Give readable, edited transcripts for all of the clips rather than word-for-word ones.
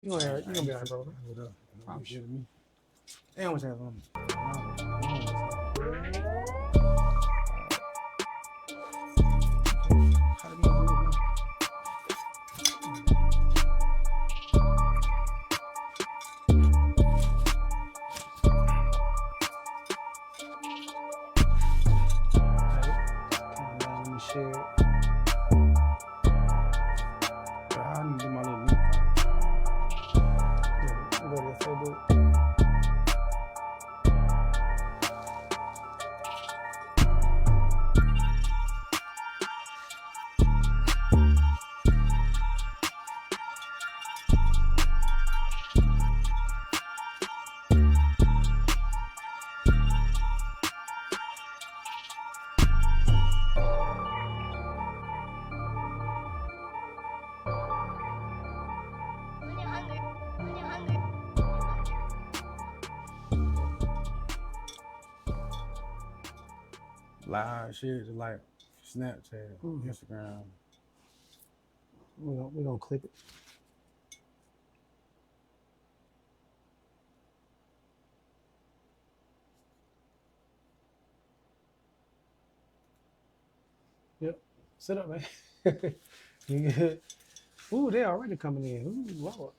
You gonna be alright, bro. What up? Promise you. Me. Damn, what's happening? How did you do it? Let me share it. I need to do my little link. Yeah, go to your Facebook. Live shit, just like Snapchat, Instagram. We're gonna click it. Yep. Sit up, man. You good? Ooh, they already coming in. Ooh, Lord.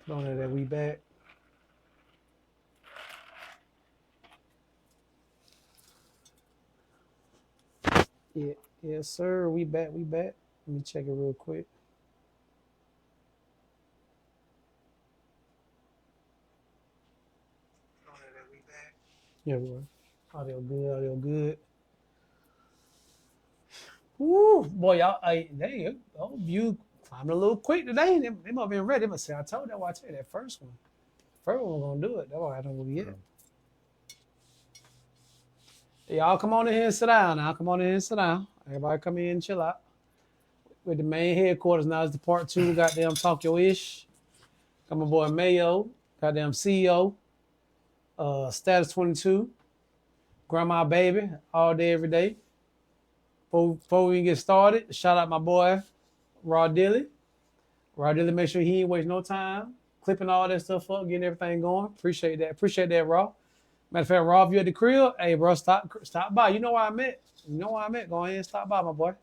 Put on there that we back. Yeah, yes, sir. We back. We back. Let me check it real quick. Yeah, we were. Audio good. Audio good. Woo, boy, y'all. You climbing a little quick today. They might have been ready. They must say, I told that. Why I tell you that first one. First one was gonna do it. That's why I don't really yet. Y'all come on in here and sit down now. Come on in here and sit down. Everybody come in and chill out. With the main headquarters now is the part two. Goddamn talk your ish. Got my boy Mayo. Goddamn CEO. Status 22. Grandma baby. All day, every day. Before we get started, shout out my boy Raw Dilly. Raw Dilly, make sure he ain't waste no time clipping all that stuff up, getting everything going. Appreciate that. Appreciate that, Raw. Matter of fact, Raw, if you at the crib, hey, bro, stop by. You know where I'm at. You know where I'm at. Go ahead and stop by, my boy.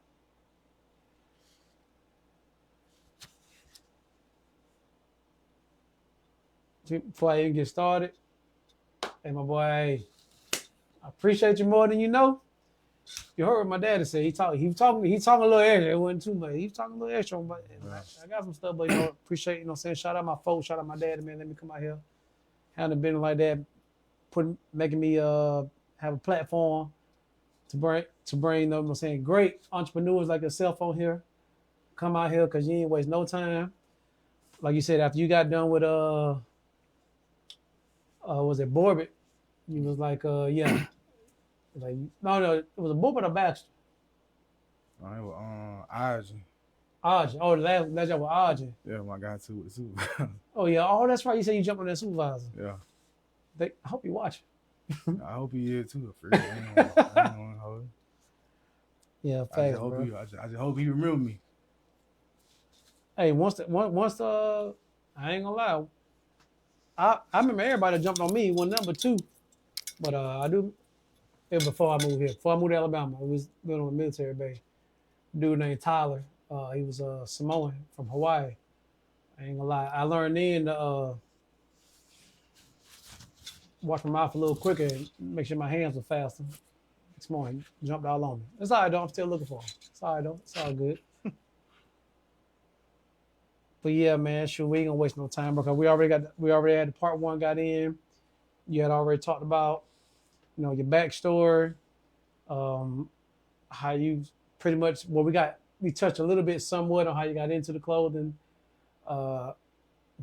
Before I even get started, hey, my boy, hey, I appreciate you more than you know. You heard what my daddy said. He talking a little extra. It wasn't too much. He was talking a little extra, but I got some stuff, but appreciate, what I'm saying, shout out my folks, shout out my daddy, man. Let me come out here. Haven't been like that, making me have a platform to bring, you know what I'm saying, great entrepreneurs like yourself on here. Come out here because you ain't waste no time. Like you said, after you got done with was it Borbit? You was like, yeah. Like, no, it was a Borbit or Baxter? Oh, it was Arjun. Arjun. Oh, the last job was Arjun. Yeah, my guy too with the supervisor. Oh yeah. Oh, that's right. You said you jumped on that supervisor. Yeah. I hope you watch. I hope he is too. For real. I ain't gonna hold it. Yeah, I facts, just hope bro. I just hope he remember me. Hey, once I ain't gonna lie. I remember everybody jumped on me one number two, but I do. It was before I moved here. Before I moved to Alabama, I was building on a military base. Dude named Tyler. He was a Samoan from Hawaii. I ain't gonna lie. I learned then to watch my mouth a little quicker and make sure my hands were faster. This morning, jumped all on me. It's all right, though. I'm still looking for him. It's all right, though. It's all good. But yeah, man, sure, we ain't gonna waste no time because we already had the part one got in. You had already talked about, your backstory, how you pretty much, we touched a little bit somewhat on how you got into the clothing. Would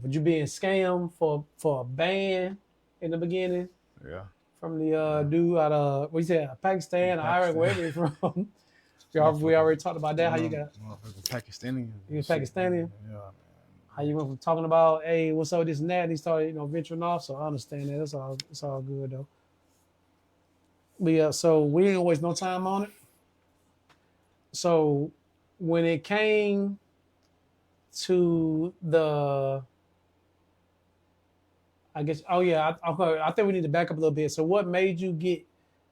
you being scammed for a band in the beginning? Yeah. From the dude out of, what you say, Pakistan, or Iraq, wherever you're from. we already talked about that. How you got? Pakistani. You Pakistani? Yeah. How you went from talking about, hey, what's up with this and that, and he started, venturing off. So I understand that. It's all good though. But yeah, so we ain't gonna waste no time on it. So when it came to the, I guess, oh yeah, I think we need to back up a little bit. So what made you get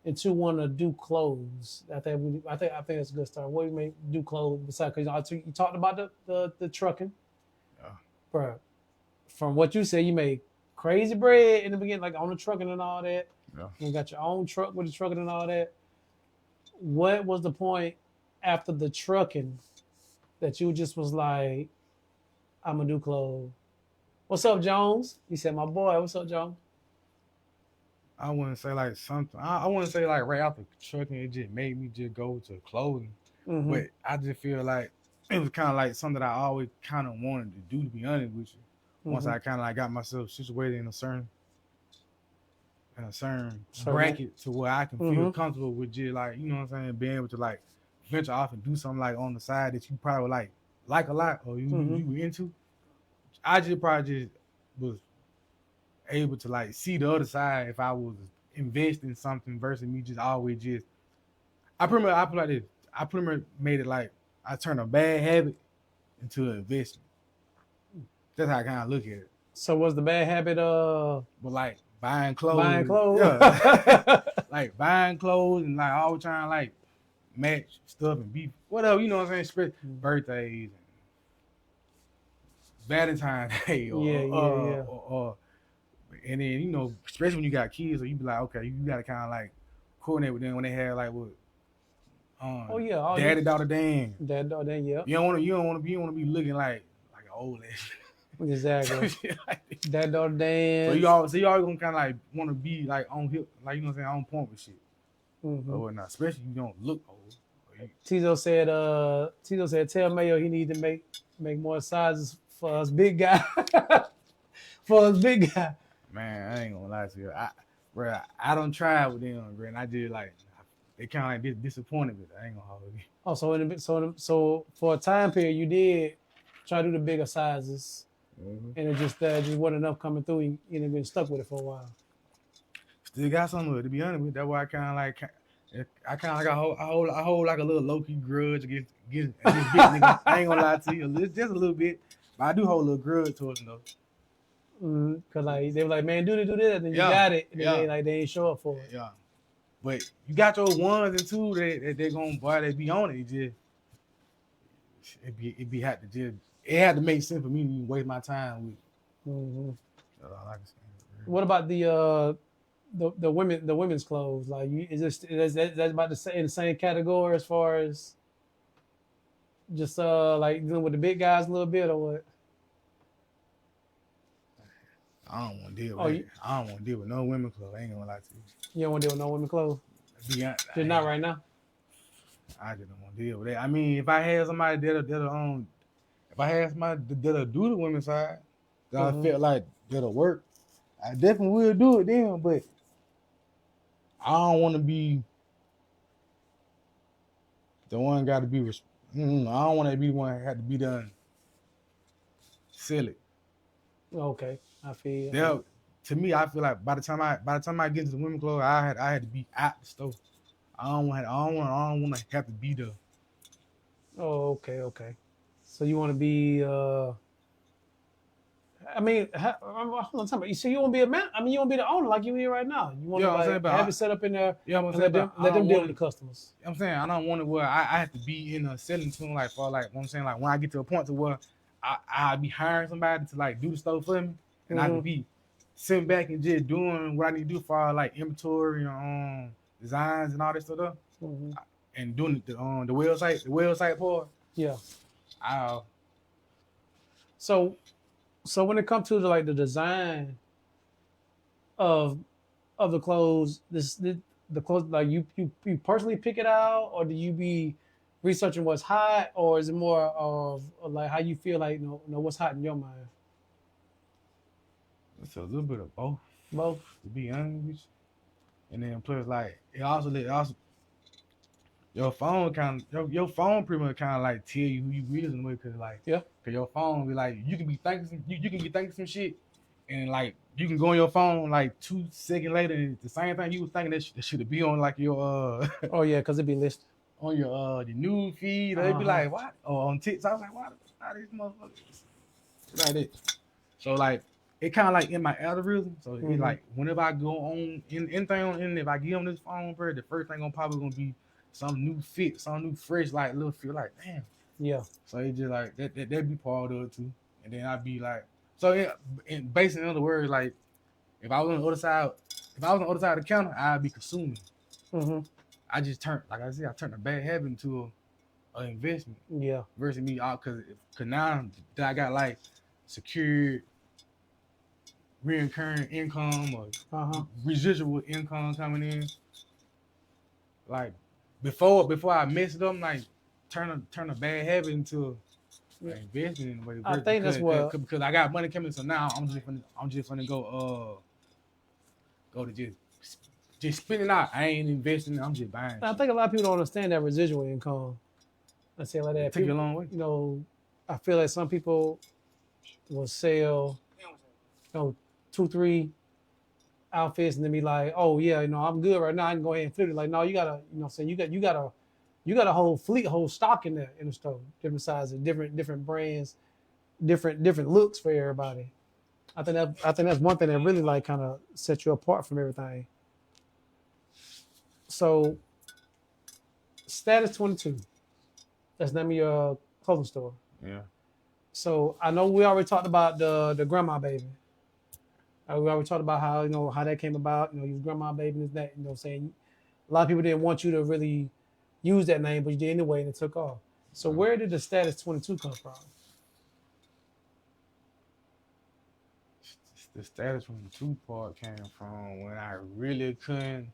into want to do clothes? I think that's a good start. What made you do clothes besides, because you talked about the trucking, Yeah. bro. From what you said, you made crazy bread in the beginning, like on the trucking and all that. Yeah. You got your own truck with the trucking and all that. What was the point after the trucking that you just was like, I'm gonna do clothes? What's up, Jones? He said, my boy. What's up, Jones? I wouldn't say like something. I wouldn't say like right after trucking, it just made me just go to clothing. Mm-hmm. But I just feel like it was kind of like something that I always kind of wanted to do. To be honest with you, once I kind of like got myself situated in a certain bracket to where I can feel comfortable with just like, you know what I'm saying, being able to like venture off and do something like on the side that you probably like a lot or you were into. I just probably just was able to like see the other side if I was invest in something versus me just always just I pretty much made it like I turned a bad habit into an investment. That's how I kind of look at it. So was the bad habit but like buying clothes? Buying clothes? Yeah. Like buying clothes and like always trying to like match stuff and be whatever, you know what I'm saying? Birthdays and Valentine's Day or and then, you know, especially when you got kids, or you be like, okay, you gotta kind of like coordinate with them when they have like what daddy daughter dance. Daddy daughter dance, yeah. You don't want to be looking like an old ass. Exactly. Daddy daughter dance. So you always gonna kind of like want to be like on hip, like, you know what I'm saying, on point with shit. Or whatnot, especially you don't look old. Tizo said, tell Mayo he need to make more sizes for us big guy. For us big guy. Man, I ain't gonna lie to you. I don't try with them, bro. And I just like they kind of like disappointed with it. I ain't gonna hold you. Oh, so for a time period you did try to do the bigger sizes, and it just wasn't enough coming through. You ain't been stuck with it for a while. Still got something with it, to be honest with you. That's why I kind of like I hold like a little low key grudge against big niggas. I ain't gonna lie to you, just a little bit, but I do hold a little grudge towards them though. Cause like they were like, man, do this, and then you got it, and then they ain't show up for it. Yeah, but you got your ones and twos that they're gonna they be on it. It had to make sense for me to waste my time with. What about the women's clothes? Like, is that about in the same category as far as just like dealing with the big guys a little bit, or what? I don't want to deal with I don't want to deal with no women clothes. I ain't gonna lie to you. You don't want to deal with no women clothes? Just not right now. I just don't want to deal with that. I mean, if I had somebody that'll do the women's side, that I felt like that'll work, I definitely will do it then. But I don't want to be the one got to be. I don't want to be the one that had to be done silly. Okay, I feel. Yeah, to me, I feel like by the time I get to the women's clothes, I had to be at the store. I don't want to have to be there. Oh, okay. So you want to be? I mean, I'm talking about. You see, you want to be a man. I mean, you want to be the owner, like you here right now. You want to have it set up in there. Yeah, and let them deal with the customers. I'm saying I don't want to where I have to be in a selling tune like for like what I'm saying, like when I get to a point to where I'll be hiring somebody to like do the stuff for me, and I can be sitting back and just doing what I need to do for like inventory and designs and all this stuff, and doing the website part. Yeah. So when it comes to the design of the clothes, the clothes, like you personally pick it out, or do you be researching what's hot, or is it more of like how you feel like what's hot in your mind? It's a little bit of both. Both, to be honest with you. And then plus like it also your phone pretty much kind of like tell you who you is in a way, cause your phone be like you can be thinking some shit, and like you can go on your phone like 2 seconds later and the same thing you was thinking that should be on like your oh yeah, cause it be listed on your the news feed, or they be like, what? Or on TikTok, I was like, why these motherfuckers like that? So like it kind of like in my algorithm. So it like whenever I go on anything on the internet, if I get on this phone, bro, the first thing probably gonna be some new fit, some new fresh, like little feel like damn. Yeah. So it just like that be part of it too. And then I'd be like, so in basically in other words, like if I was on the other side, of the counter, I'd be consuming. I just turned, like I said, I turned a bad habit into an investment. Yeah. Versus me out cause now that I got like secured reoccurring income or residual income coming in. Like before I messed up, like turn a bad habit into investing in a way. I think that's what because I got money coming, so now I'm just gonna go to just spending out. I ain't investing. I'm just buying. I think a lot of people don't understand that residual income. I say like that. Take you a long way. You know, I feel like some people will sell, 2-3 outfits and then be like, oh yeah, I'm good right now. I can go ahead and flip it. Like, no, you gotta, saying you got a whole fleet, whole stock in there in the store, different sizes, different brands, different looks for everybody. I think that's one thing that really like kind of sets you apart from everything. So, Status 22. That's the name of your clothing store. Yeah. So I know we already talked about the grandma baby. We already talked about how how that came about. You was grandma baby and that. Saying a lot of people didn't want you to really use that name, but you did anyway, and it took off. So where did the Status 22 come from? The Status 22 part came from when I really couldn't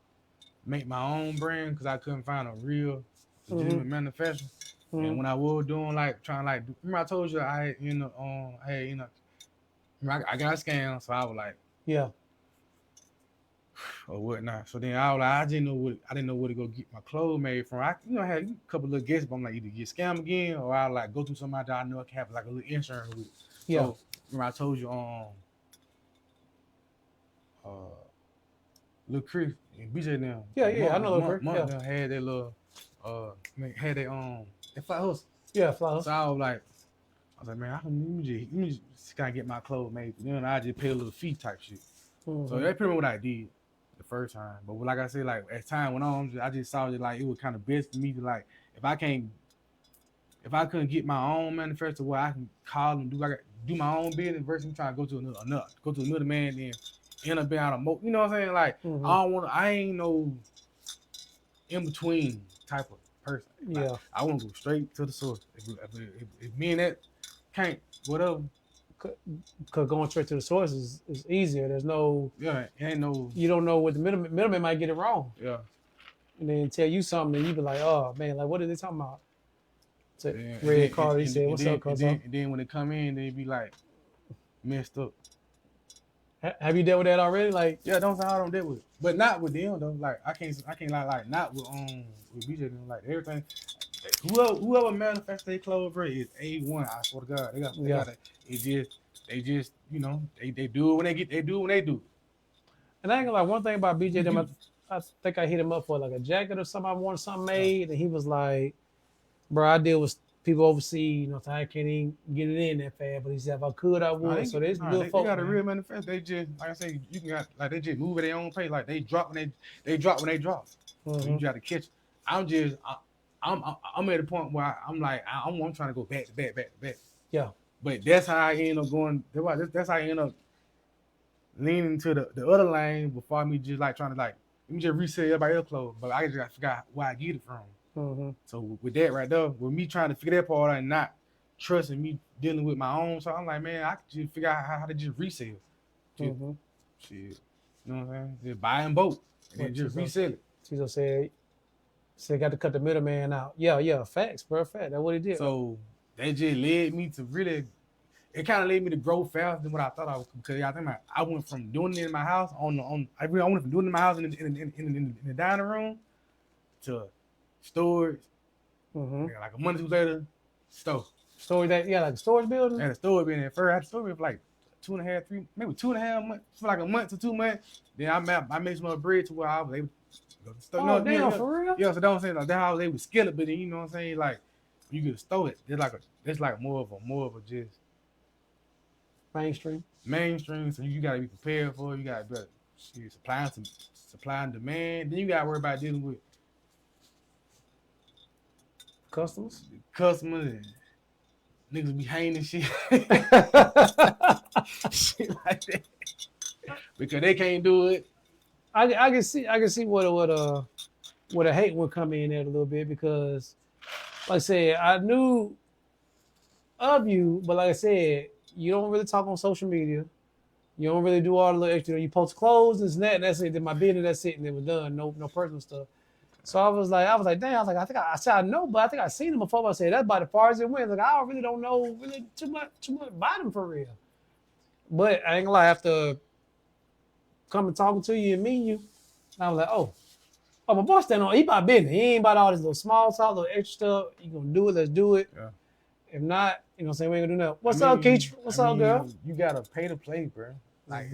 make my own brand because I couldn't find a real legitimate manufacturer. And when I was doing remember I told you I I got a scam, so I was like, yeah, or whatnot. So then I was like, I didn't know where to go get my clothes made from. I had a couple of guesses, but I'm like either get scammed again or I like go through somebody that I know I can have like a little insurance with. Yeah. So remember I told you Lil Chris and BJ now. Yeah, I know Lil Chris. Yeah. Had their little had their fly hustle. Yeah, fly hustle. So I was like, man, let me just kind of get my clothes made. Then I just pay a little fee type shit. So that's pretty much what I did the first time. But like I said, like as time went on, I just saw that like it was kind of best for me to like if I couldn't get my own manufacturer where I can call and do my own business versus trying to go to another man then end up being out of you know what I'm saying? Like I ain't no in between type of person. Like, yeah. I want to go straight to the source. If me and that can't whatever. Cause going straight to the source is easier. There's no ain't no. You don't know what the middleman might get it wrong. Yeah. And then tell you something, and you be like, oh man, like what are they talking about? So Red Carter, he said, "What's up, cuz?" And then when they come in, they be like messed up. Have you dealt with that already? Like, yeah, don't say I don't deal with it, but not with them though. Like I can't like not with BJ them. Like everything, whoever manufactures their clothes, bro, is A1. I swear to God, they got it. They just they do it when they do it. And I ain't gonna lie, one thing about BJ them, I think I hit him up for like a jacket or something. I wanted something made, and he was like, "Bro, I deal with people overseas, so I can't even get it in that fast." But he said, "If I could, I would." So there's good folks. They got a real manufacturer. They just like I say, you can got like they just move at their own pace. Like they drop when they drop. So you got to catch it. I'm at a point where I'm like I'm trying to go back to back. Yeah. But that's how I end up going. That's how I end up leaning to the other lane before me just like trying to like let me just resell everybody else's clothes. But I just got to figure out where I get it from. So with that right there, with me trying to figure that part out and not trusting me dealing with my own, so I'm like, man, I could just figure out how to just resell. Shit, you know what I'm saying? Just buy and boat and then just resell it. Tizo said got to cut the middleman out. Yeah, facts, bro, fact. That's what he did. So that just led me to really. It kind of led me to grow faster than what I thought I would, because I went from doing it in my house I went from doing it in my house in the dining room to storage. Like a month or two later, storage like a storage building. I had a storage building at first. I had a storage for like 2.5 months, for like a month to 2 months. Then I made some bread to where I was able to Oh, damn, for real? Yeah, so that's what I'm saying. Like that's how they would scale it, but then you know what I'm saying. Like you could store it. It's like more of a just Mainstream. So you gotta be prepared for it. You gotta be supply and demand. Then you gotta worry about dealing with Customers. and niggas be hanging shit. Shit like that. Because they can't do it. I can see what a hate would come in there a little bit because, like I said, I knew of you, but like I said, you don't really talk on social media. You don't really do all the little extra. You post clothes and that, and that's it. Then my business, that's it, and it was done. No personal stuff. So I was like, damn. I was like, I said I know, but I think I seen him before. But I said that's about the far it went. Like I really don't know really too much about him for real. But I ain't gonna lie, after coming talking to you and meeting you, I was like, oh, my boy stand on. He about business. He ain't about all this little small talk, little extra stuff. You gonna do it? Let's do it. Yeah. If not, you know what I'm saying, we ain't gonna do nothing. What's up, Keach? What's up, girl? You gotta pay to play, bro. Like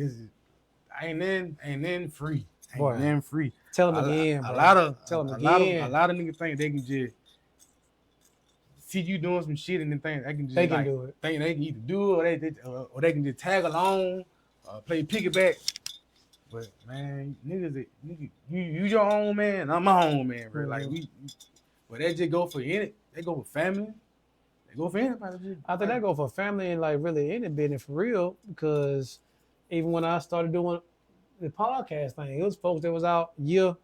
ain't then free. Boy, then free. Tell him again, bro. A lot of niggas think they can just see you doing some shit and then think they can just do it. Think they can either do it or they can just tag along, play piggyback. But man, niggas, you your own man. I'm my own man, bro. Like but they just go for it. They go for family. They go for anybody. I think they go for family and like really any business for real because even when I started doing the podcast thing, it was folks that was out 2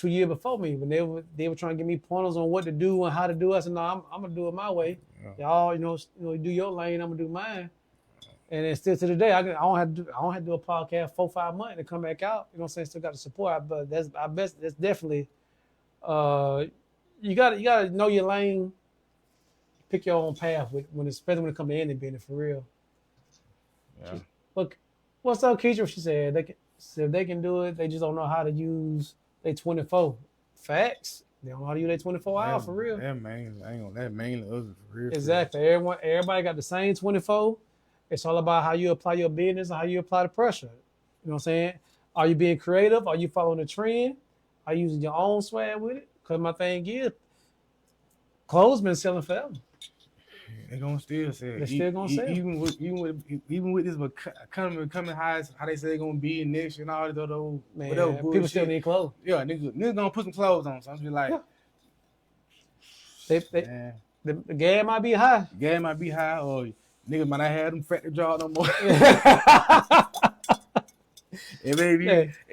years before me when they were trying to give me pointers on what to do and how to do it. I said, no, I'm gonna do it my way. Yeah. Y'all, you know, you do your lane, I'm gonna do mine. And then still to the day, I don't have to do a podcast 4-5 months to come back out. You know what I'm saying? Still got the support, but that's definitely you gotta know your lane, pick your own path especially when it comes to any business for real. Yeah. Look, what's up, Keisha? She said if they can do it, they just don't know how to use their 24. Facts. They don't know how to use their 24 hours for real. That mainly us for real. Exactly. Everybody got the same 24. It's all about how you apply your business and how you apply the pressure. You know what I'm saying? Are you being creative? Are you following the trend? Are you using your own swag with it? Because my thing is, clothes been selling forever. They're gonna still sell. They're still gonna sell. Even with this coming high, how they say they're gonna be next year and all this other whatever bullshit. People still need clothes. Yeah, niggas gonna put some clothes on. So I'm just like, the gas might be high. Gas might be high, or niggas might not have them factory jobs no more. It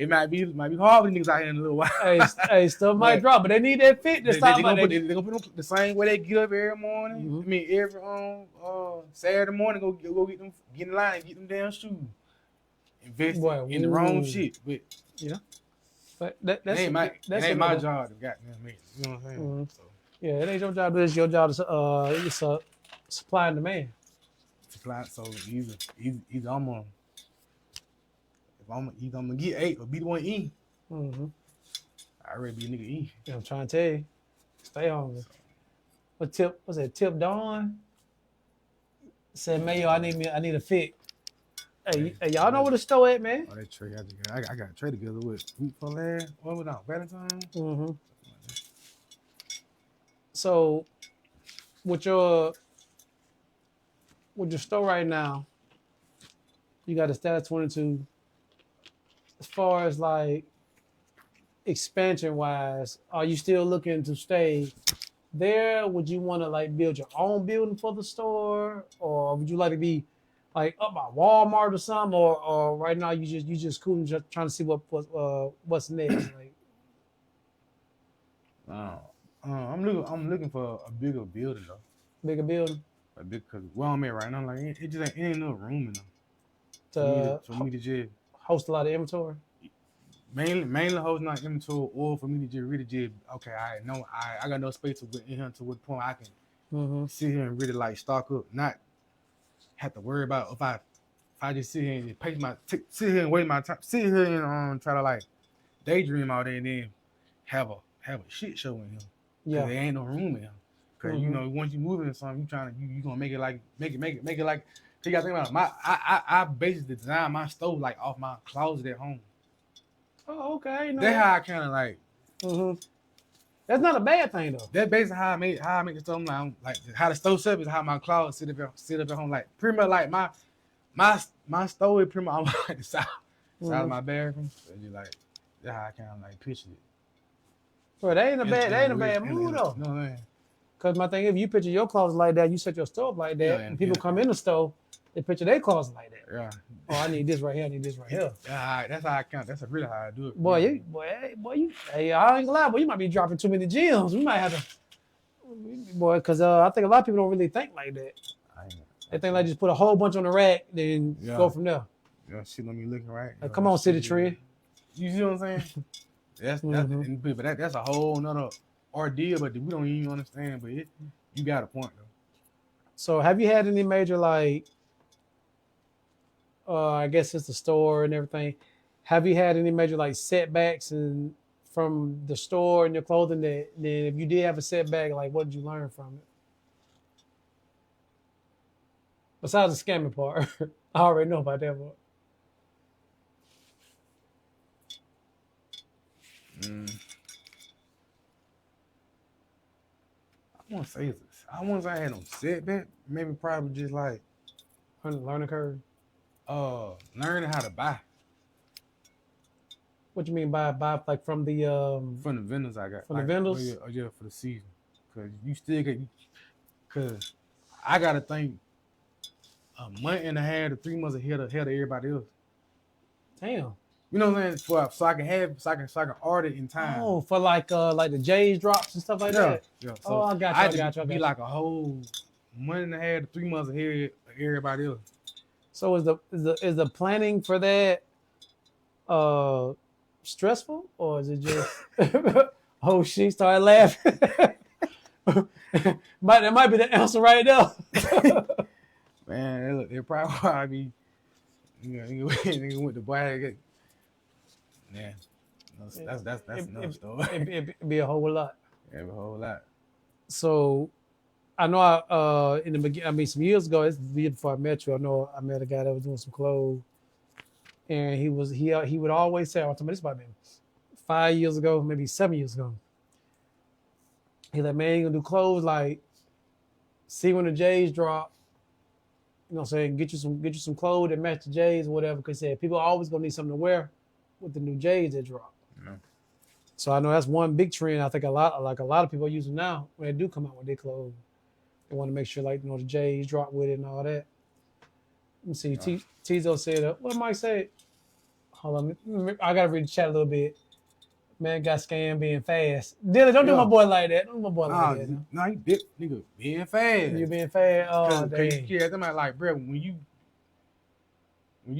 might be hard for niggas out here in a little while. Stuff might drop, but they need that fit to stop. They gonna put them the same way they get up every morning. Mm-hmm. I mean, every Saturday morning, go get in line, and get them damn shoes. Invest in the wrong shit, but but that's my job to goddamn me. You know what I'm saying? Mm-hmm. So, yeah, it ain't your job. It's your job to supply and demand. Supply. So either I'm gonna get 8 or be the one E. Mm-hmm. I already be a nigga E. Yeah, I'm trying to tell you, stay hungry. What's that? Tip Dawn said, Mayo, I need a fit. Hey, y'all know where the store at, man? Oh, that tray. I got a tray together with wheat for last. What was that? Valentine. Mm-hmm. So, with your store right now, you got a status 22. As far as like expansion wise, are you still looking to stay there? Would you want to like build your own building for the store, or would you like to be like up by Walmart or something, or right now you just cool and just trying to see what's next? Like, I'm looking for a bigger building though. Bigger building. Because where I'm at right now, like it just ain't enough room in them. For me to just host a lot of inventory. Mainly hosting not inventory, or for me to just really just I got no space to get in here to what point I can sit here and really like stock up, not have to worry about if I just sit here and sit here and waste my time, sit here and try to like daydream all day and then have a shit show in here. Yeah, there ain't no room in here. Cause you know once you move into something, you gonna make it like. So you gotta think about it. I basically design my stove like off my closet at home. Oh, okay. That's how I kind of like That's not a bad thing though. That's basically how I make the stuff. Like how the stove set up is how my closet sit up at home. Like pretty much like my stove is pretty much on like the side of my bathroom. So just like that's how I kind of like picture it. Bro, they ain't a bad move though. No man. Cause my thing, if you picture your closet like that, you set your stove like that, and people come in the stove, they picture their closet like that. Yeah. Oh, I need this right here. I need this right here. Yeah, that's how I count. That's really how I do it. Boy, hey, I ain't gonna lie, boy, you might be dropping too many gems. We might have to, boy, cause I think a lot of people don't really think like that. They think like just put a whole bunch on the rack, then go from there. Yeah, shit, let me looking right. Like, come on, City Tree. You see what I'm saying? That's a whole nother ordeal, but we don't even understand. But you got a point though. So, have you had any major like? I guess it's the store and everything. Have you had any major like setbacks and from the store and your clothing that then if you did have a setback, like what did you learn from it? Besides the scamming part, I already know about that part. I won't say this. I won't say I had no setback. Maybe probably just like learning curve. Learning how to buy. What you mean by like from the vendors I got. From the vendors? Yeah, for the season. Cause you still get cause I gotta think a month and a half to 3 months ahead of everybody else. Damn. You know what I'm saying? So I can order it in time. Oh, for like the J's drops and stuff like that. Yeah. So I got you. Be like a whole month and a half to 3 months ahead of everybody else. So is the planning for that stressful, or is it just oh she started laughing? That might be the answer right now. Man, it probably nigga went to buy. Yeah, that's another story. It'd be a whole lot. Yeah, a whole lot. So I know in the beginning, I mean, some years ago, it's the year before I met you. I know I met a guy that was doing some clothes, and he would always say, this might have been 5 years ago, maybe 7 years ago. He's like, man, you gonna do clothes like, see when the J's drop, you know what I'm saying, get you some clothes that match the J's or whatever, because he said people are always gonna need something to wear with the new J's that drop. Yeah. So I know that's one big trend. I think a lot of people are using now when they do come out with their clothes. They want to make sure, like, you know, the J's drop with it and all that. Let me see. Tizo said, what Mike said? Hold on. I got to read the chat a little bit. Man got scammed being fast. Dylan, don't do my boy like that. Don't do my boy like that. No, you did, nigga, being fast. You being fast? Oh, damn. Yeah, them like, bro, when you I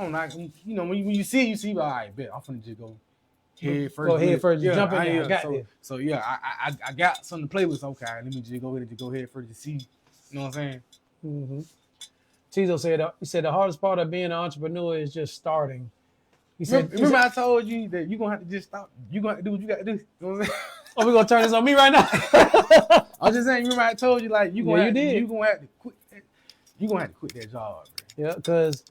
don't know, you know, when you see, all right, bet I'm finna just go head first. Go ahead first, jump in there. I got this. So yeah, I got something to play with. Okay, let me just go ahead first to see. You know what I'm saying? Mm-hmm. Tizo said the hardest part of being an entrepreneur is just starting. He said, remember I told you that you're gonna have to just stop. You're gonna have to do what you gotta do. You know what I'm saying? Oh, we're gonna turn this on me right now. I'm just saying, remember I told you, like, you're gonna have to quit that job, bro. Yeah, because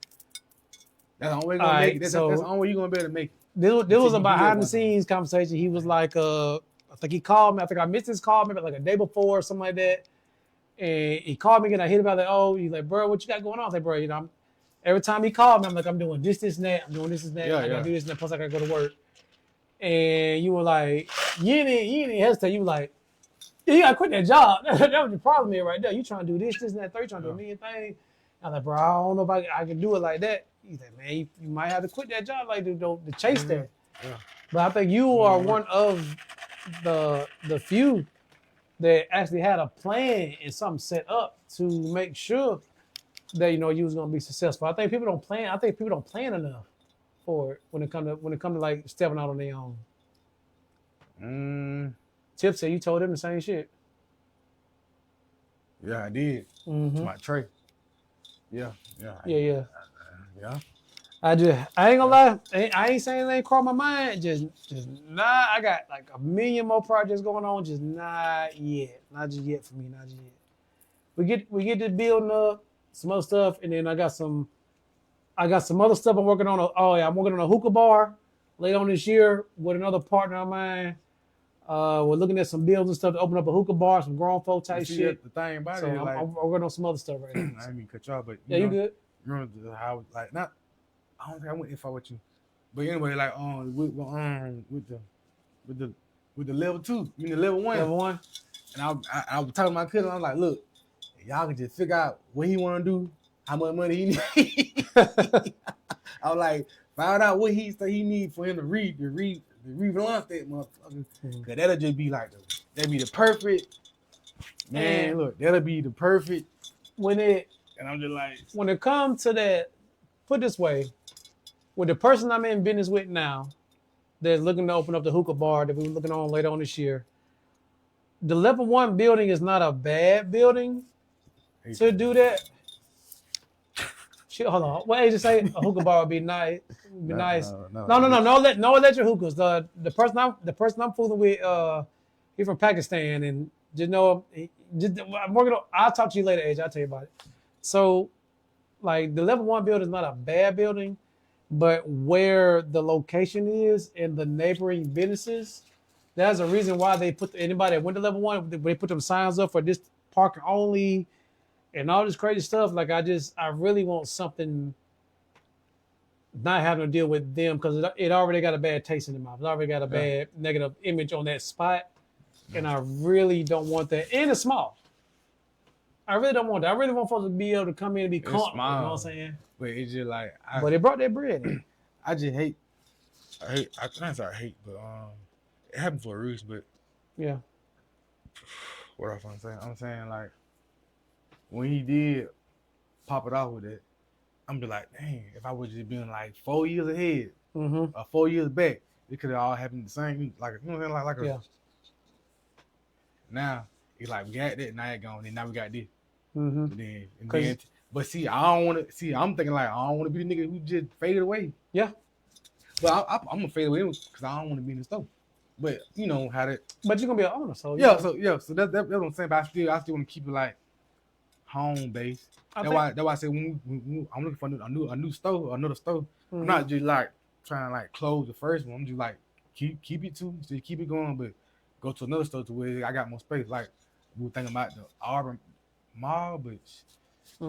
that's the only way you're gonna make it. That's the only way you're gonna be able to make it. This was a behind the scenes conversation. He was like, I think he called me. I think I missed his call maybe like a day before or something like that. And he called me again. I hit him out like, oh, he's like, bro, what you got going on? I was like, bro, you know, every time he called me, I'm like, I'm doing this, and that. I'm doing this, and that. I gotta do this, and that. Plus, I gotta go to work. And you were like, you didn't hesitate. You were like, you gotta quit that job. That was the problem here right there. You trying to do this, and that. You trying to do a million things. I'm like, bro, I don't know if I can do it like that. He's like, man, you might have to quit that job like to chase that. Yeah. But I think you are one of the few that actually had a plan and something set up to make sure that, you know, you was gonna be successful. I think people don't plan. I think people don't plan enough for it when it come to like stepping out on their own. Tip said you told him the same shit. Yeah, I did. Mm-hmm. My tray. Yeah. Yeah. I ain't gonna lie. I ain't saying they ain't crossed my mind. Just nah. I got like a million more projects going on. Just not yet. Not just yet for me. Not just yet. We get to building up some other stuff, and then I got some other stuff I'm working on. I'm working on a hookah bar later on this year with another partner of mine. We're looking at some bills and stuff to open up a hookah bar, some grown folk type see, shit. the thing about So it, like, I'm working on some other stuff right I now. didn't mean to cut you off, but Yeah, you good? remember how like not. I don't think I went if I with you, but anyway, like with the level 2, you know, level 1. Level 1. And I was talking to my cousin. I was like, look, y'all can just figure out what he want to do, how much money he need. I was like, find out what he say he need for him to relaunch that motherfucker. Cause that'll just be like that'll be the perfect man. And look, that'll be the perfect. And I'm just like, when it comes to that, put it this way, with the person I'm in business with now, that's looking to open up the hookah bar that we were looking on later on this year. The level 1 building is not a bad building to do that. Shit, hold on. What agent say a hookah bar would be nice? Would be nice. No electric hookahs. The person I'm fooling with, he's from Pakistan, and just know, I'm working on. I'll talk to you later, AJ. I'll tell you about it. So, like, the level 1 building is not a bad building, but where the location is and the neighboring businesses, that's a reason why they put anybody that went to level 1. They put them signs up for this parking only. And all this crazy stuff, like I really want something not having to deal with them because it already got a bad taste in the mouth. It already got a bad negative image on that spot. And I really don't want that. And it's small. I really don't want that. I really want folks to be able to come in and be comfortable. You know what I'm saying? But it's just like, but they brought that bread in. I just hate, but it happened for a reason, but yeah. What else I'm saying? I'm saying, like, when he did pop it off with it, I'm be like, dang, if I would just been like 4 years ahead or 4 years back, it could have all happened the same. Like, you know what I'm saying? Now it's like we got that, now it gone, and now we got this. But see, I don't want to. See, I'm thinking like I don't want to be the nigga who just faded away. Yeah. But I'm gonna fade away because I don't want to be in the store. But you know how that. But you're gonna be an owner, so So that's what I'm saying. But I still want to keep it like home based. That's why I say when I'm looking for a new store, another store. I'm not just like trying to like close the first one. I'm just like keep it to just keep it going, but go to another store to where I got more space. Like we were thinking about the Auburn Mall, but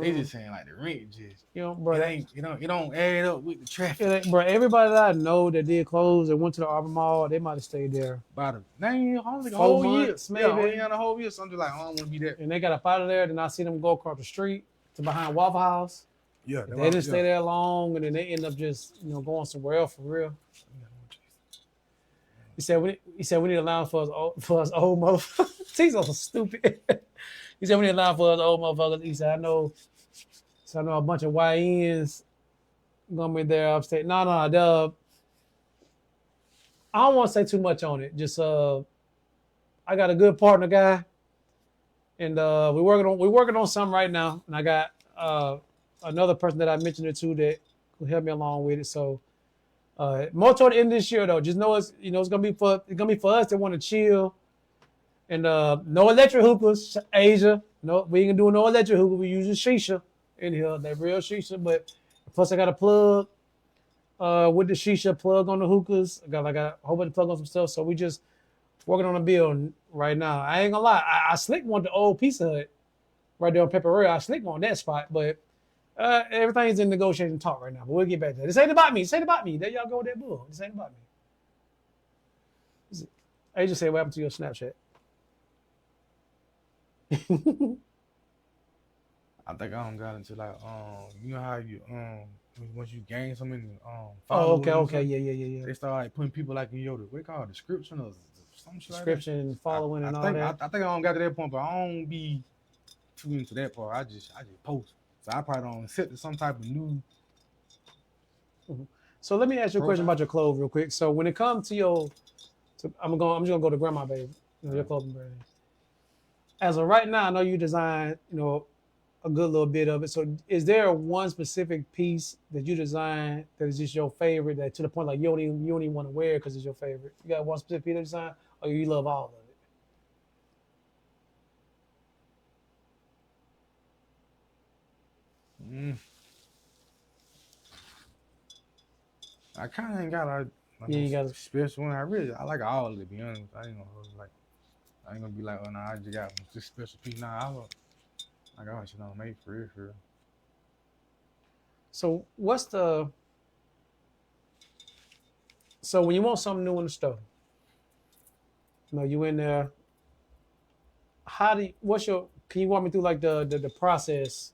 they just saying like the rent just bro, it don't add up with the traffic. Bro, everybody that I know that did close and went to the Auburn Mall, they might have stayed there about a whole months, maybe. Only on a whole year. So I'm just like, I don't want to be there. And they got up out of there. Then I see them go across the street to behind Waffle House. Yeah, they didn't stay there long, and then they end up just going somewhere else for real. He said we need a line for us old motherfuckers. He's so stupid. He said we need a line for us old motherfuckers. He said I know a bunch of YNs gonna be there upstate. No, I don't want to say too much on it. Just I got a good partner guy, and we're working on something right now. And I got another person that I mentioned it to that will help me along with it. So more toward the end of this year though, just know it's gonna be for us that want to chill. And no electric hookahs, Asia. No, we ain't gonna do no electric hookah. We use shisha in here, that real shisha. But plus I got a plug with the shisha, plug on the hookahs. I got a whole bunch of plug on some stuff. So we just working on a bill right now. I ain't gonna lie, I slick want the old Pizza Hut right there on Pepperell. I slick want that spot, but everything's in negotiation talk right now. But we'll get back to that. This ain't about me. This ain't about me. There y'all go with that bull. This ain't about me. I just say what happened to your Snapchat. I think I don't got into like you know how you once you gain so many followers. Yeah. They start like putting people like in your what they call it, description or some shit description, like following and all that. I think I don't got to that point, but I don't be too into that part. I just post. So I probably don't set to some type of new. So let me ask you a question about your clothes real quick. So when it comes to I'm just gonna go to Grandma Baby, your clothing brand. As of right now, I know you designed, a good little bit of it. So is there one specific piece that you designed that is just your favorite, that to the point like you don't even want to wear it because it's your favorite? You got one specific piece of design, or you love all of it? I kind of ain't got Like Yeah, a you gotta. special one. I like all of it. To be honest, I ain't gonna be like, oh no, I just got this special piece. Nah, I got shit on made for real, for real. So what's the? So when you want something new in the store, you in there. How do? What's your? Can you walk me through like the process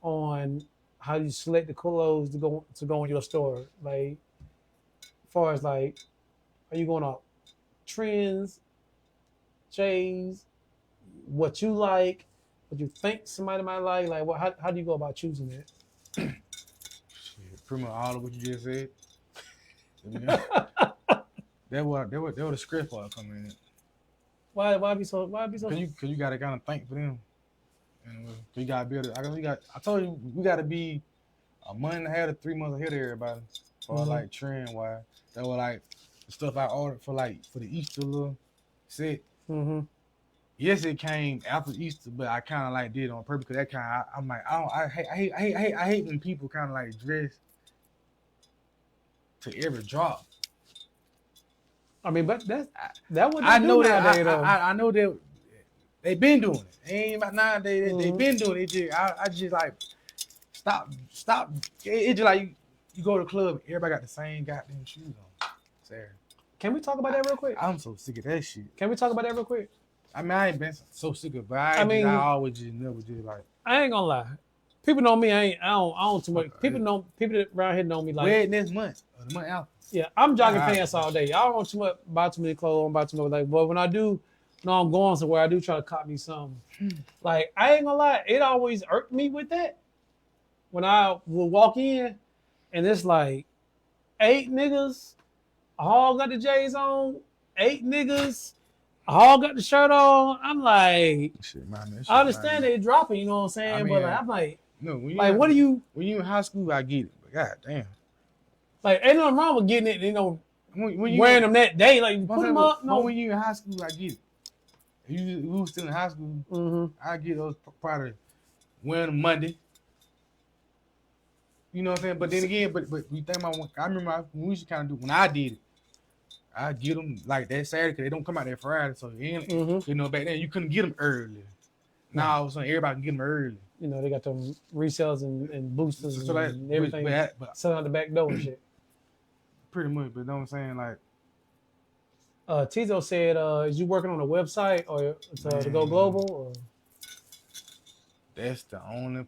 on how you select the clothes to go in your store? Like, as far as like, are you going off trends, J's, what you like, what you think somebody might like? Like, what? How do you go about choosing it? Shit, pretty much all of what you just said. That where the script part come in. Why be so? Why be so? Cause you gotta kind of think for them. And you gotta build it. I told you we gotta be a month and a half to 3 months ahead of everybody for like trend wise. That was like the stuff I ordered for the Easter little set. Mm-hmm. Yes, it came after Easter, but I kind of like did it on purpose because that kind of I'm like I hate when people kind of like dress to every drop. I mean, but that what I know that nowadays, I know that they been doing it. It ain't about nowadays. They been doing it. I just like stop. It's just like you go to the club, everybody got the same goddamn shoes on. Sorry. Can we talk about that real quick? I'm so sick of that shit. Can we talk about that real quic? I mean, I ain't been so sick of it, but I always just never just like. I ain't gonna lie. People know me. I don't too much. People around here know me like. Where next month or the month after? Yeah, I'm jogging pants all day. I don't too much buy too many clothes. I don't buy too much. Like, but when I do, I'm going somewhere. I do try to cop me something. Like, I ain't gonna lie. It always irked me with that. When I will walk in, and it's like 8 niggas, all got the J's on. 8 niggas, all got the shirt on. I'm like, shit, man, I understand they dropping. You know what I'm saying? I mean, but like, I'm like, no. What do you? When you in high school, I get it. But god damn. Like, ain't nothing wrong with getting it, when you wearing them that day. Like, put them up. No, when you in high school, I get it. If you was still in high school, I get those probably wearing them Monday. You know what I'm saying? But then again, but you think about I remember when we used to kind of do when I did it, I get them like that Saturday because they don't come out that Friday. So you know back then you couldn't get them early. Now all of a sudden everybody can get them early. You know they got them resales and boosters and everything but selling out the back door and shit. Pretty much, but you know what I'm saying? Like Tizo said, is you working on a website or to go global? Or? That's the only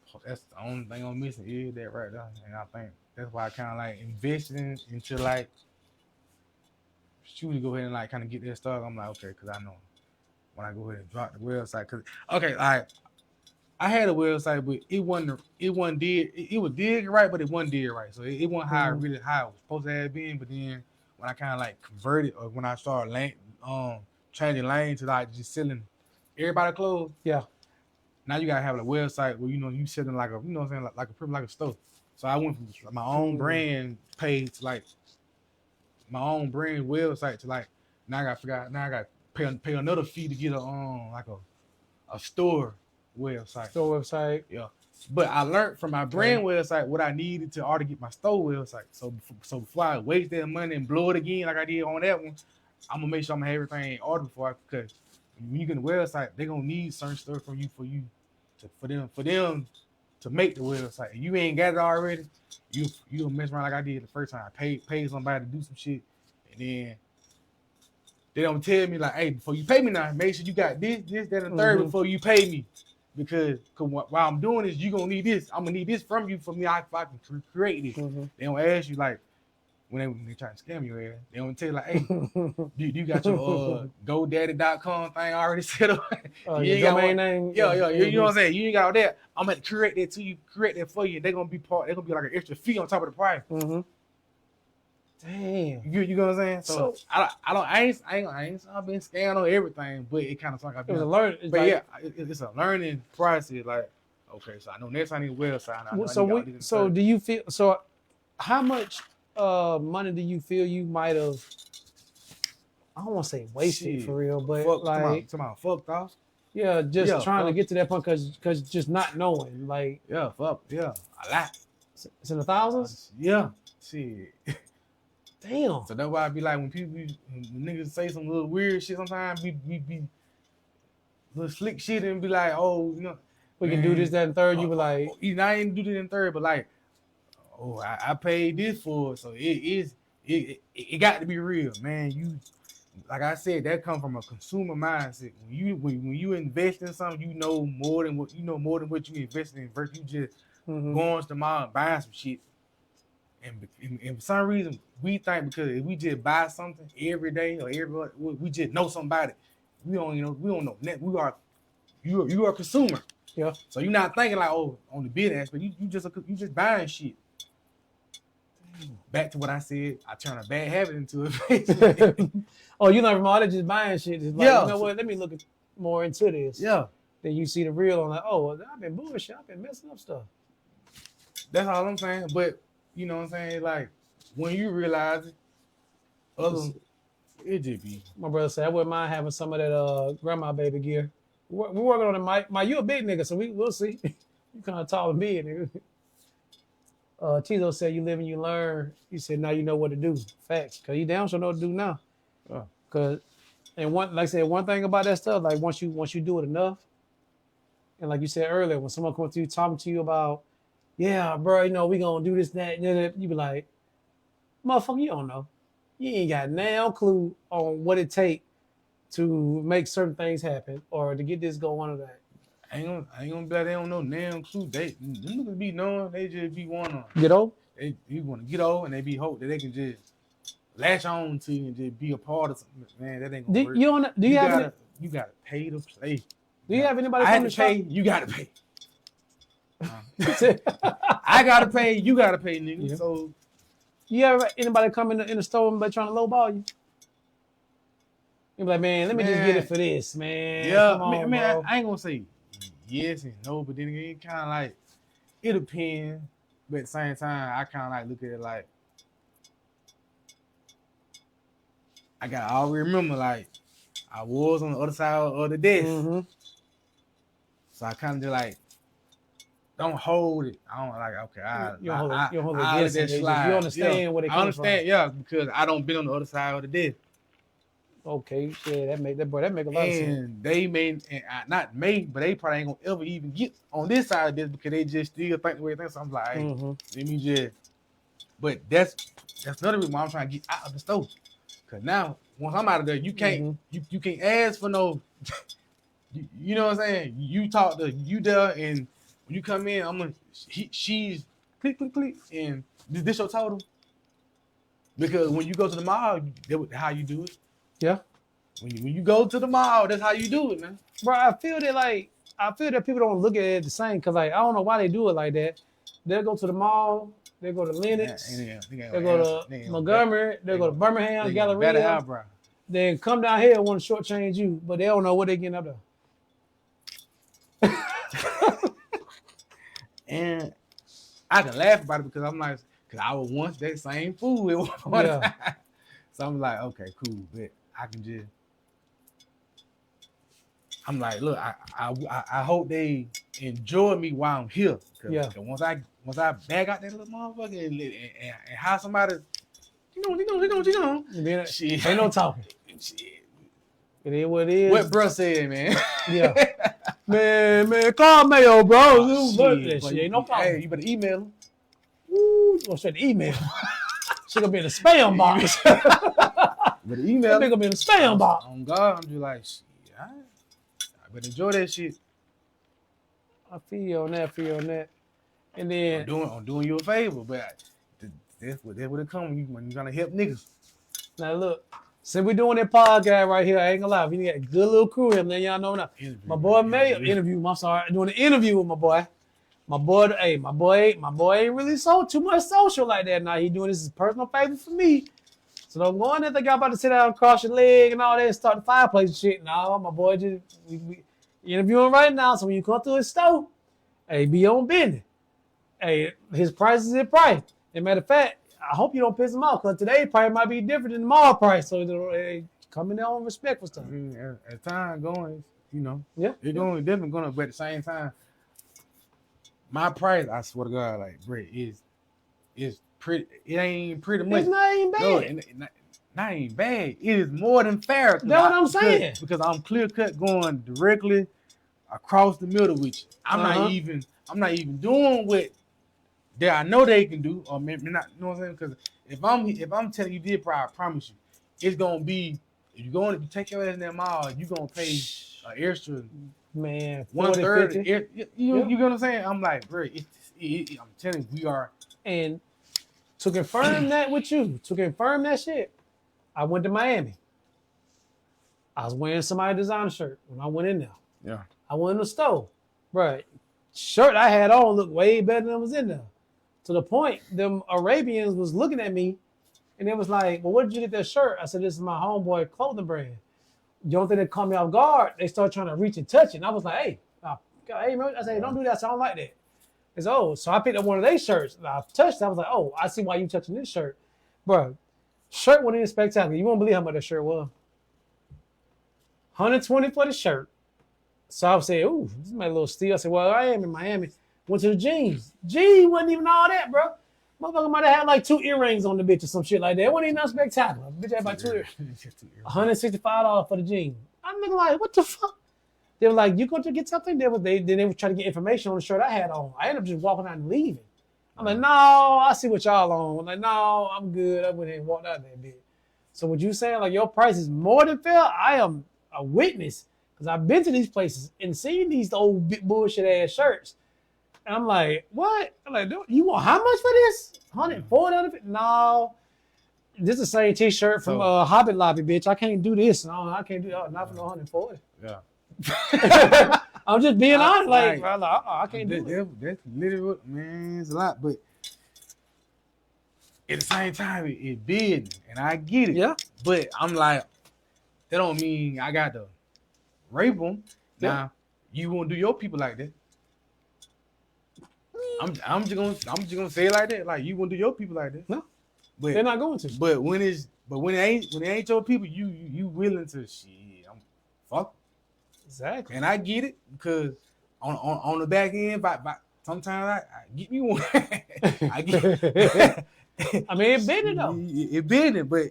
thing I'm missing is that right there. And I think that's why I kind of like investing into like shoot go ahead and like kind of get that started. I'm like, okay, because I know when I go ahead and drop the website. Cause okay, like I had a website, but it was did right, but it wasn't did right. So it wasn't how it was supposed to have been. But then when I kind of like converted or when I started changing lane to like just selling everybody clothes. Yeah. Now you gotta have a website where you selling like a what I'm saying like a store. So I went from my own brand page to like my own brand website to like now I got to pay another fee to get a store website. Store website. Yeah. But I learned from my brand website what I needed to order to get my store website. So before I waste that money and blow it again like I did on that one, I'm gonna make sure I'm gonna have everything in order because when you get the website, they're gonna need certain stuff from you for them to make the website. If you ain't got it already, you gonna mess around like I did the first time. I paid somebody to do some shit, and then they don't tell me like, hey, before you pay me now, make sure you got this, that, and third before you pay me. Because while I'm doing this, you gonna need this. I'm gonna need this from you for me. I can create this. They don't ask you like when they try to scam your ass. They don't tell you like, hey, you got your GoDaddy.com thing already set up. Your domain name. Yeah. You know what I'm saying? You ain't got all that. I'm gonna create that to you, create that for you. They're gonna be like an extra fee on top of the price. Damn. You know what I'm saying? So I ain't been scammed on everything, but it kind of like it was a learning. It's a learning process. Like, okay, so I know next time I need a website. So do you feel so? How much money do you feel you might have? I don't want to say wasted for real, but fucked off. Yeah, trying to get to that point because just not knowing, like a lot. It's in the thousands. Yeah, shit. Damn. So that's why I be like, when niggas say some little weird shit, sometimes we be little slick shit and be like, oh, you know, We can do this, that, and third. You be like, I ain't do this in third, but like, oh, I paid this for it, so it got to be real, man. You, like I said, that come from a consumer mindset. When you invest in something, you know more than what you invested in. Versus you just going to the mall and buying some shit. And for some reason, we think because if we just buy something every day or we just know somebody. We don't know. You are a consumer. Yeah. So you're not thinking like, oh, on the bid aspect, you just buying shit. Back to what I said, I turn a bad habit into a oh, you learn from all that just buying shit. It's like, you know what? Let me look more into this. Yeah. Then you see the real on like, oh, I've been bullshit. I've been messing up stuff. That's all I'm saying. But you know what I'm saying? Like when you realize it, it just be. My brother said I wouldn't mind having some of that grandma baby gear. We're working on it, Mike. Mike, you a big nigga, so we'll see. You kind of tall and big, nigga. Tizo said you live and you learn. He said now you know what to do. Facts. Cause you damn sure know what to do now. Cause and one thing about that stuff, like once you do it enough, and like you said earlier, when someone comes to you talking to you about, yeah, bro, you know, we gonna do this, that, you be like, motherfucker, you don't know. You ain't got no clue on what it take to make certain things happen or to get this going or that. I ain't gonna be like they don't know damn clue. Them niggas be knowing, they just be wanna get over. They wanna get over and they be hope that they can just latch on to you and just be a part of something. Man, that ain't gonna work. You gotta pay to play. Do you have anybody come to pay? You gotta pay. I gotta pay. You gotta pay, nigga. Yeah. So you ever anybody come in the store and trying to lowball you? You be like, man, let me just get it for this, man. Yeah, come on, man. I ain't gonna say yes and no, but then again, kind of like it depends. But at the same time, I kind of like look at it like I gotta always remember, like I was on the other side of the desk, so I kind of just like don't hold it. I don't like okay. You don't hold it against it. You understand what it comes from. I understand, because I don't been on the other side of the desk. Okay, yeah, that make a lot of sense. And they not made, but they probably ain't gonna ever even get on this side of this because they just still think the way they think. So I'm like, hey, let me just. But that's another reason why I'm trying to get out of the store. Cause now once I'm out of there, you can't you can't ask for no. you know what I'm saying? You talk to you there, and when you come in, she's click, and this your total. Because when you go to the mall, that's how you do it. Yeah. When you go to the mall, that's how you do it, man. Bro, I feel that people don't look at it the same because like I don't know why they do it like that. They'll go to the mall, they go to Lenox, they go to Montgomery, they go to Birmingham, Galleria, then come down here and want to shortchange you, but they don't know what they getting up there. And I can laugh about it because I'm like, because I was once that same fool at one point. Yeah. So I'm like, okay, cool, but I can just. I'm like, look, I hope they enjoy me while I'm here. Cause once I bag out that little motherfucker and hire somebody, you know. Shit. Ain't no talking. Shit. It is what it is. What bruh said, man. Yeah. man, call Mayo, bro. Shit ain't no problem. Hey, you better email him. Ooh, you gonna send an email. She gonna be in the spam box. But the email. That nigga be in the spam box. On God, I'm just like, shit, I better enjoy that shit. I feel you on that. And then I'm doing you a favor, but that's what it comes when you trying to help niggas. Now look, since we're doing that podcast right here, I ain't gonna lie, we got a good little crew here, man. Y'all know now. My boy Mayo interview. I'm sorry, doing an interview with my boy. My boy ain't really too much social like that. Now he doing this as a personal favor for me. So don't go in there think y'all about to sit down and cross your leg and all that and start the fireplace and shit. No, my boy just we interviewing right now. So when you come through his store, hey, be on business. Hey, his price is his price. And matter of fact, I hope you don't piss him off because today probably might be different than the mall price. So hey, come in there on respectful stuff. As time going, you know, it's definitely going, but at the same time, my price, I swear to God, like, Brett, is it ain't pretty much. It's not even bad. No, not even bad. It is more than fair. That's what I'm saying. Because I'm clear cut going directly across the middle with you. I'm not even doing what I know they can do, or maybe not. You know what I'm saying? Because if I'm telling you this, I promise you, it's gonna be if you take your ass in that mall, you gonna pay an extra man 1/3. You get what I'm saying? I'm like, bro, I'm telling you, we are. And to confirm that with you, to confirm that shit, I went to Miami. I was wearing somebody's designer shirt when I went in there. Yeah. I went in the store. Right. Shirt I had on looked way better than was in there. To the point, them Arabians was looking at me and it was like, well, where did you get that shirt? I said, this is my homeboy clothing brand. You don't think they caught me off guard? They started trying to reach and touch it. And I was like, hey, man. I said, don't do that. So I don't like that. It's so I picked up one of their shirts and I touched it. I was like, oh, I see why you touching this shirt. Bro, shirt wasn't even spectacular. You won't believe how much that shirt was. $120 for the shirt. So I was saying, ooh, this is my little steal. I said, well, I am in Miami. Went to the jeans. Jeans wasn't even all that, bro. Motherfucker might have had like 2 earrings on the bitch or some shit like that. It wasn't even that spectacular. Bitch had like 2 earrings. $165 for the jeans. I'm looking like, what the fuck? They were like, you going to get something? They were trying to get information on the shirt I had on. I ended up just walking out and leaving. I'm like, no, I see what y'all on. I'm like, no, I'm good. I went ahead and walked out there, bitch. So what you saying, like your price is more than fair? I am a witness because I've been to these places and seen these old bullshit ass shirts. And I'm like, what? I'm like, you want how much for this? $140? No. This is the same t-shirt from Hobby Lobby, bitch. I can't do this. No, I can't do that. Not for no $140. Yeah. I'm just being honest. Like, I can't do it. That's literally what, man, it's a lot. But at the same time, it big, and I get it. Yeah. But I'm like, that don't mean I got to rape them. Yeah. Now, you won't do your people like that. I'm just gonna say it like that. Like you won't do your people like that. No, but they're not going to. But when it ain't your people, you willing to shit. I'm fuck. Exactly. And I get it because on the back end, sometimes I get me one. I get. I mean, it been it though. It been it, but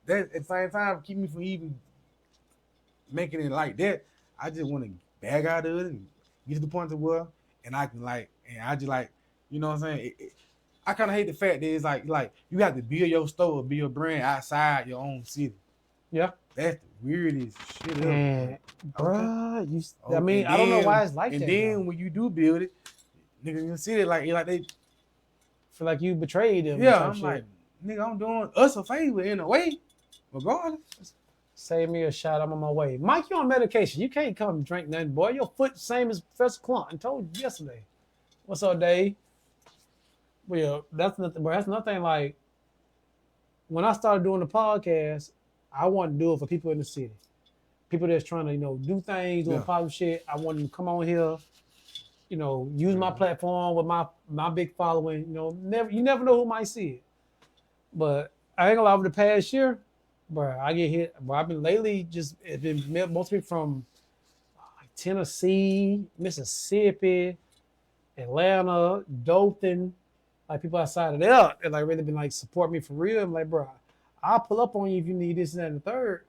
that at the same time keep me from even making it like that. I just want to bag out of it and get to the point to where, and I can like, and I just like, you know what I'm saying? I kind of hate the fact that it's like you have to build your store, build your brand outside your own city. Yeah. That's the weirdest shit ever. Man, bruh, Okay. I mean, I don't know why it's like that. And then when you do build it, niggas in the city like they feel like you betrayed them. Yeah, I'm like, nigga, I'm doing us a favor in a way, regardless. Save me a shot. I'm on my way. Mike, you on medication. You can't come drink nothing, boy. Your foot same as Professor Clunt. I told you yesterday. What's up, Dave? Well, that's nothing. But that's nothing. Like when I started doing the podcast, I wanted to do it for people in the city, people that's trying to do things, doing positive shit. I want them to come on here, use my platform with my big following. You never know who might see it. But I ain't gonna lie, over the past year, bro, I get hit. Bro, I've been lately it's been mostly from Tennessee, Mississippi, Atlanta, Dothan, like people outside of there that like really been like support me for real. I'm like, bro, I'll pull up on you if you need this and that and the third.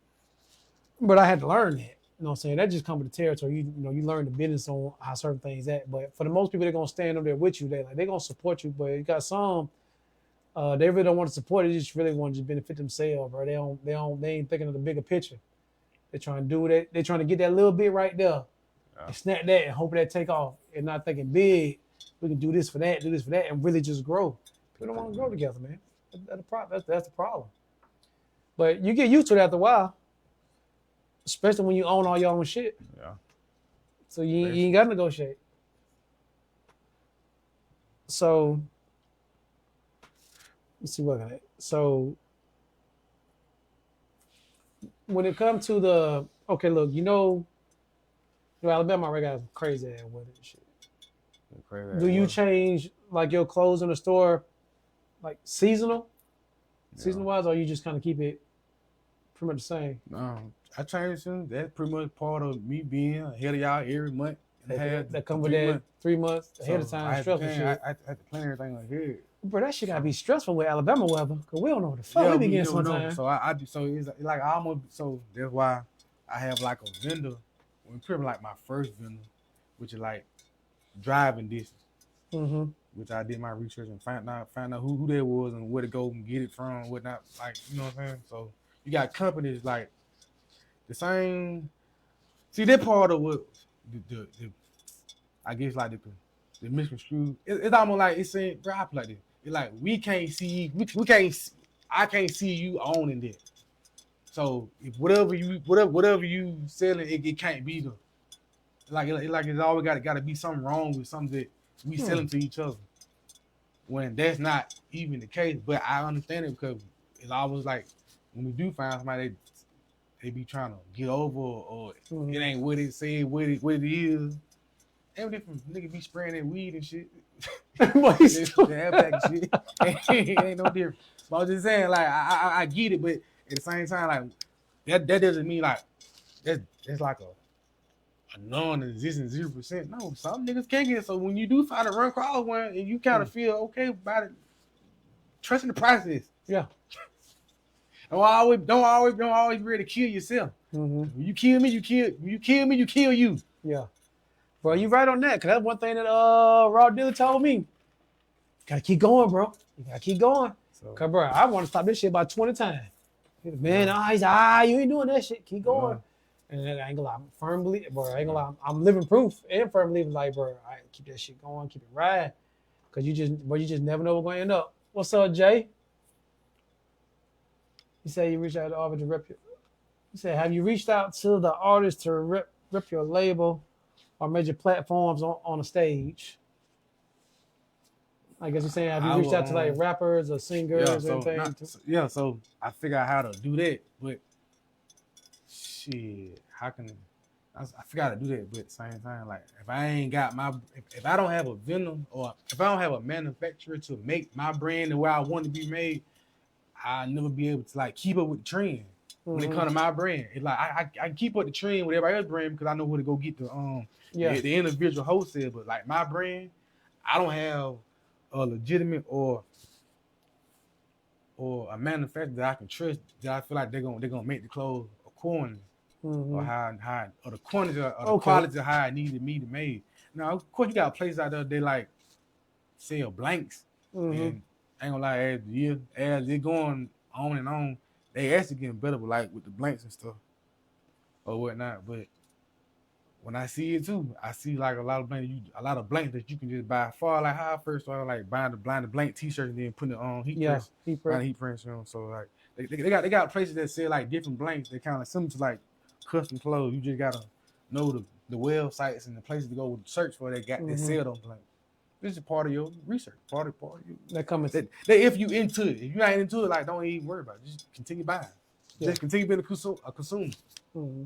But I had to learn that. You know what I'm saying? That just comes with the territory. You learn the business on how certain things at. But for the most people, they're gonna stand up there with you. They're gonna support you. But you got some, they really don't want to support it. They just really want to just benefit themselves, bro. They ain't thinking of the bigger picture. They're trying to do that. They're trying to get that little bit right there. And snap that and hope that take off. And not thinking big, we can do this for that, and really just grow. People don't want to grow together, man. That's the problem. But you get used to it after a while, especially when you own all your own shit. Yeah. So you ain't got to negotiate. So let's see what I got. So when it comes to look, Alabama already got crazy ass weather and shit. Do you change like your clothes in the store, like seasonal wise, or you just kind of keep it pretty much the same? No, I change them. That's pretty much part of me being ahead of y'all every month. That come with that 3 months ahead of time. I have to plan everything ahead. Bro, that shit gotta be stressful with Alabama weather, cause we don't know what the fuck Yeah, we be we getting don't know. sometimes. So I do. So it's like I almost. So that's why I have like a vendor. Pretty much like my first vendor, which is like driving distance. Mm-hmm. Which I did my research and found out who that was and where to go and get it from, whatnot. Like, you know what I'm saying? So you got companies like the same. See, that part of what the I guess like the misconstrued. It's almost like it's saying, bro, I play like this. It's like we can't see, we can't. I can't see you owning that. So if whatever you selling, it can't be the like it's always got to be something wrong with something that we selling to each other. When that's not even the case, but I understand it because it's always like when we do find somebody, they be trying to get over or it ain't what it said, what it is. Every different nigga be spraying that weed and shit. But shit. It ain't no different. But I was just saying, like, I get it, but at the same time, like that doesn't mean like that's like a non-existent 0%. No, some niggas can't get it. So when you do find a run across one and you kind of feel okay about it, trusting the process. Yeah. Don't always be ready to kill yourself. Mm-hmm. When you kill me, you kill you. Yeah. Bro, you right on that, cause that's one thing that Raw Dealer told me. You gotta keep going, bro. You gotta keep going. So, cause bro, I want to stop this shit about 20 times. Man, he's you ain't doing that shit. Keep going. And then I ain't gonna lie, I'm firm believer, bro. I ain't gonna lie, I'm living proof and firm believer, like, bro, I keep that shit going, keep it riding. Cause you just never know what's gonna end up. What's up, Jay? You say you reached out to the artist to rep your. You said, have you reached out to the artist to rep your label or major platforms on a stage? I guess you're saying, have you reached out to like rappers or singers or anything? So I figure out how to do that, but shit, how can I figure out how to do that, but at the same time, like if I ain't got if I don't have a vendor or if I don't have a manufacturer to make my brand the way I want to be made, I'll never be able to like keep up with the trend when it comes to my brand. It's like I keep up the trend with everybody else's brand because I know where to go get the individual wholesale, but like my brand, I don't have a legitimate or a manufacturer that I can trust that I feel like they're gonna make the clothes accordingly. Or how or the quantity or the quality of how I needed me to make. Now, of course, you got places out there they like sell blanks, and ain't gonna lie, as they're going on and on, they actually getting better with the blanks and stuff or whatnot. But when I see it too, I see like a lot of blanks that you can just buy. Far like how I first started like buying the blank T-shirts and then putting it on heat press. Heat press, you know. So like they got places that sell like different blanks. They kind of similar to like custom clothes. You just gotta know the websites and the places to go search for that sell those blanks. This is part of your research. Part of you. That if you into it, if you're not into it, like don't even worry about it. Just continue buying. Just continue being a consumer. Mm-hmm.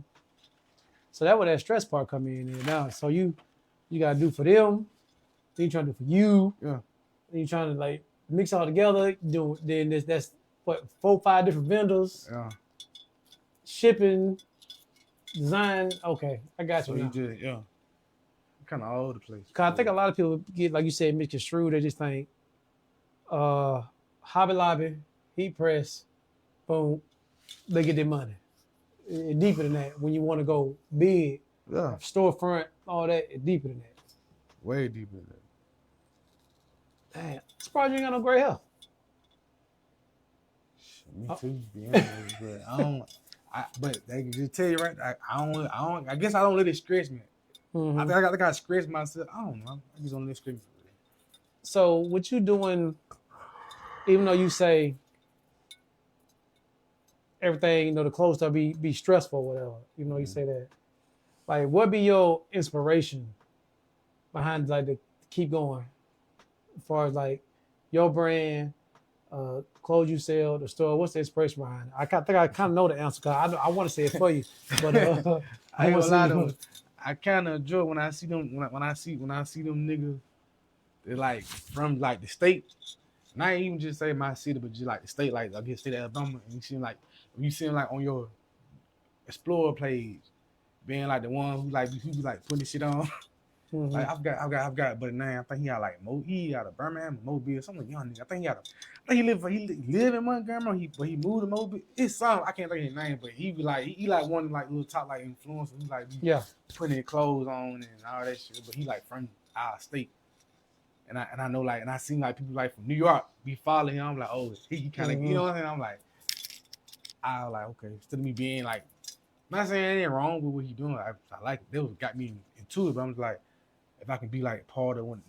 So that's where that stress part come in now. So you gotta do for them, then you trying to do for you. Yeah. Then you trying to like mix all together. Then that's what 4-5 different vendors. Yeah. Shipping, design. Okay, I got you. So now. you just kind of all over the place. Cause I think a lot of people get, like you said, misconstrued. They just think, Hobby Lobby, heat press, boom, they get their money. It's deeper than that. When you want to go big, storefront, all that, it's deeper than that. Way deeper than that. Damn, surprised you ain't got no gray hair. Me too, to be honest, but I don't. But they can just tell you right. I don't. I guess I don't let it stress me. I think I gotta stress myself. I don't know. I just don't let it stress me. So what you doing? Even though you say everything, the clothes to be stressful, or whatever. Even though you say that, like, what be your inspiration behind like to keep going, as far as like your brand, clothes you sell, the store? What's the inspiration behind it? I think I kind of know the answer because I want to say it for you, but I ain't gonna lie though. I kind of enjoy when I see them when I see them niggas. They're like from like the state. Not even just say my city, but just like the state, like I guess state of Alabama, and you see them like on your Explorer page, being like the one who be like putting shit on. Like I've got, but now I think he got like he out of Birmingham, Mobile, something young nigga. I think he live in Montgomery. But he moved to Mobile. It's some I can't think of his name, but he be like he like one of like little top like influencers. He like putting his clothes on and all that shit. But he like from our state, and I know like and I seen like people like from New York be following him. I'm like, oh, he kind of you know what I'm saying? I'm like, I was like, okay, instead of me being like, not saying anything wrong with what he doing. I like it. That was got me into it. But I'm just like. If I can be like part of one,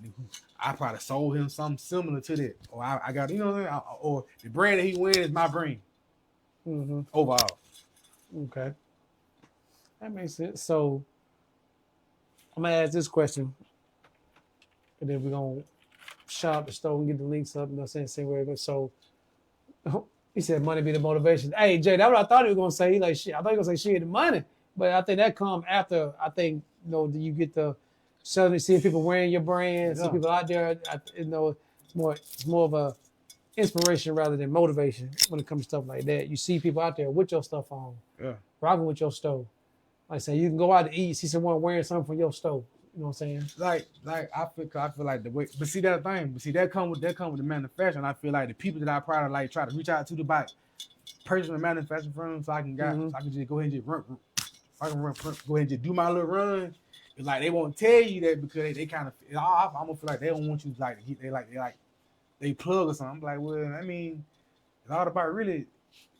I probably sold him something similar to that, or I got you know what I'm saying, or the brand that he wears is my brand overall. Okay, that makes sense. So I'm gonna ask this question, and then we're gonna shout out the store and get the links up. You know what I'm saying? Same way. So he said, "Money be the motivation." Hey Jay, that's what I thought he was gonna say. He like shit. I thought he was gonna say shit the money, but I think that come after. I think you get the. Suddenly seeing people wearing your brand, see people out there, it's more of a inspiration rather than motivation when it comes to stuff like that. You see people out there with your stuff on, rocking with your stove. Like I say, you can go out to eat, see someone wearing something from your stove. You know what I'm saying? Like I feel like the way, but see that thing, that come with the manufacturing. I feel like the people that I probably like try to reach out to the bike, purchase the manufacturing from, so I can just go ahead and just run. I can go ahead and just do my little run. It's like they won't tell you that because they kind of. I'm gonna feel like they don't want you to like they plug or something. I'm like, well, I mean, it's all about really.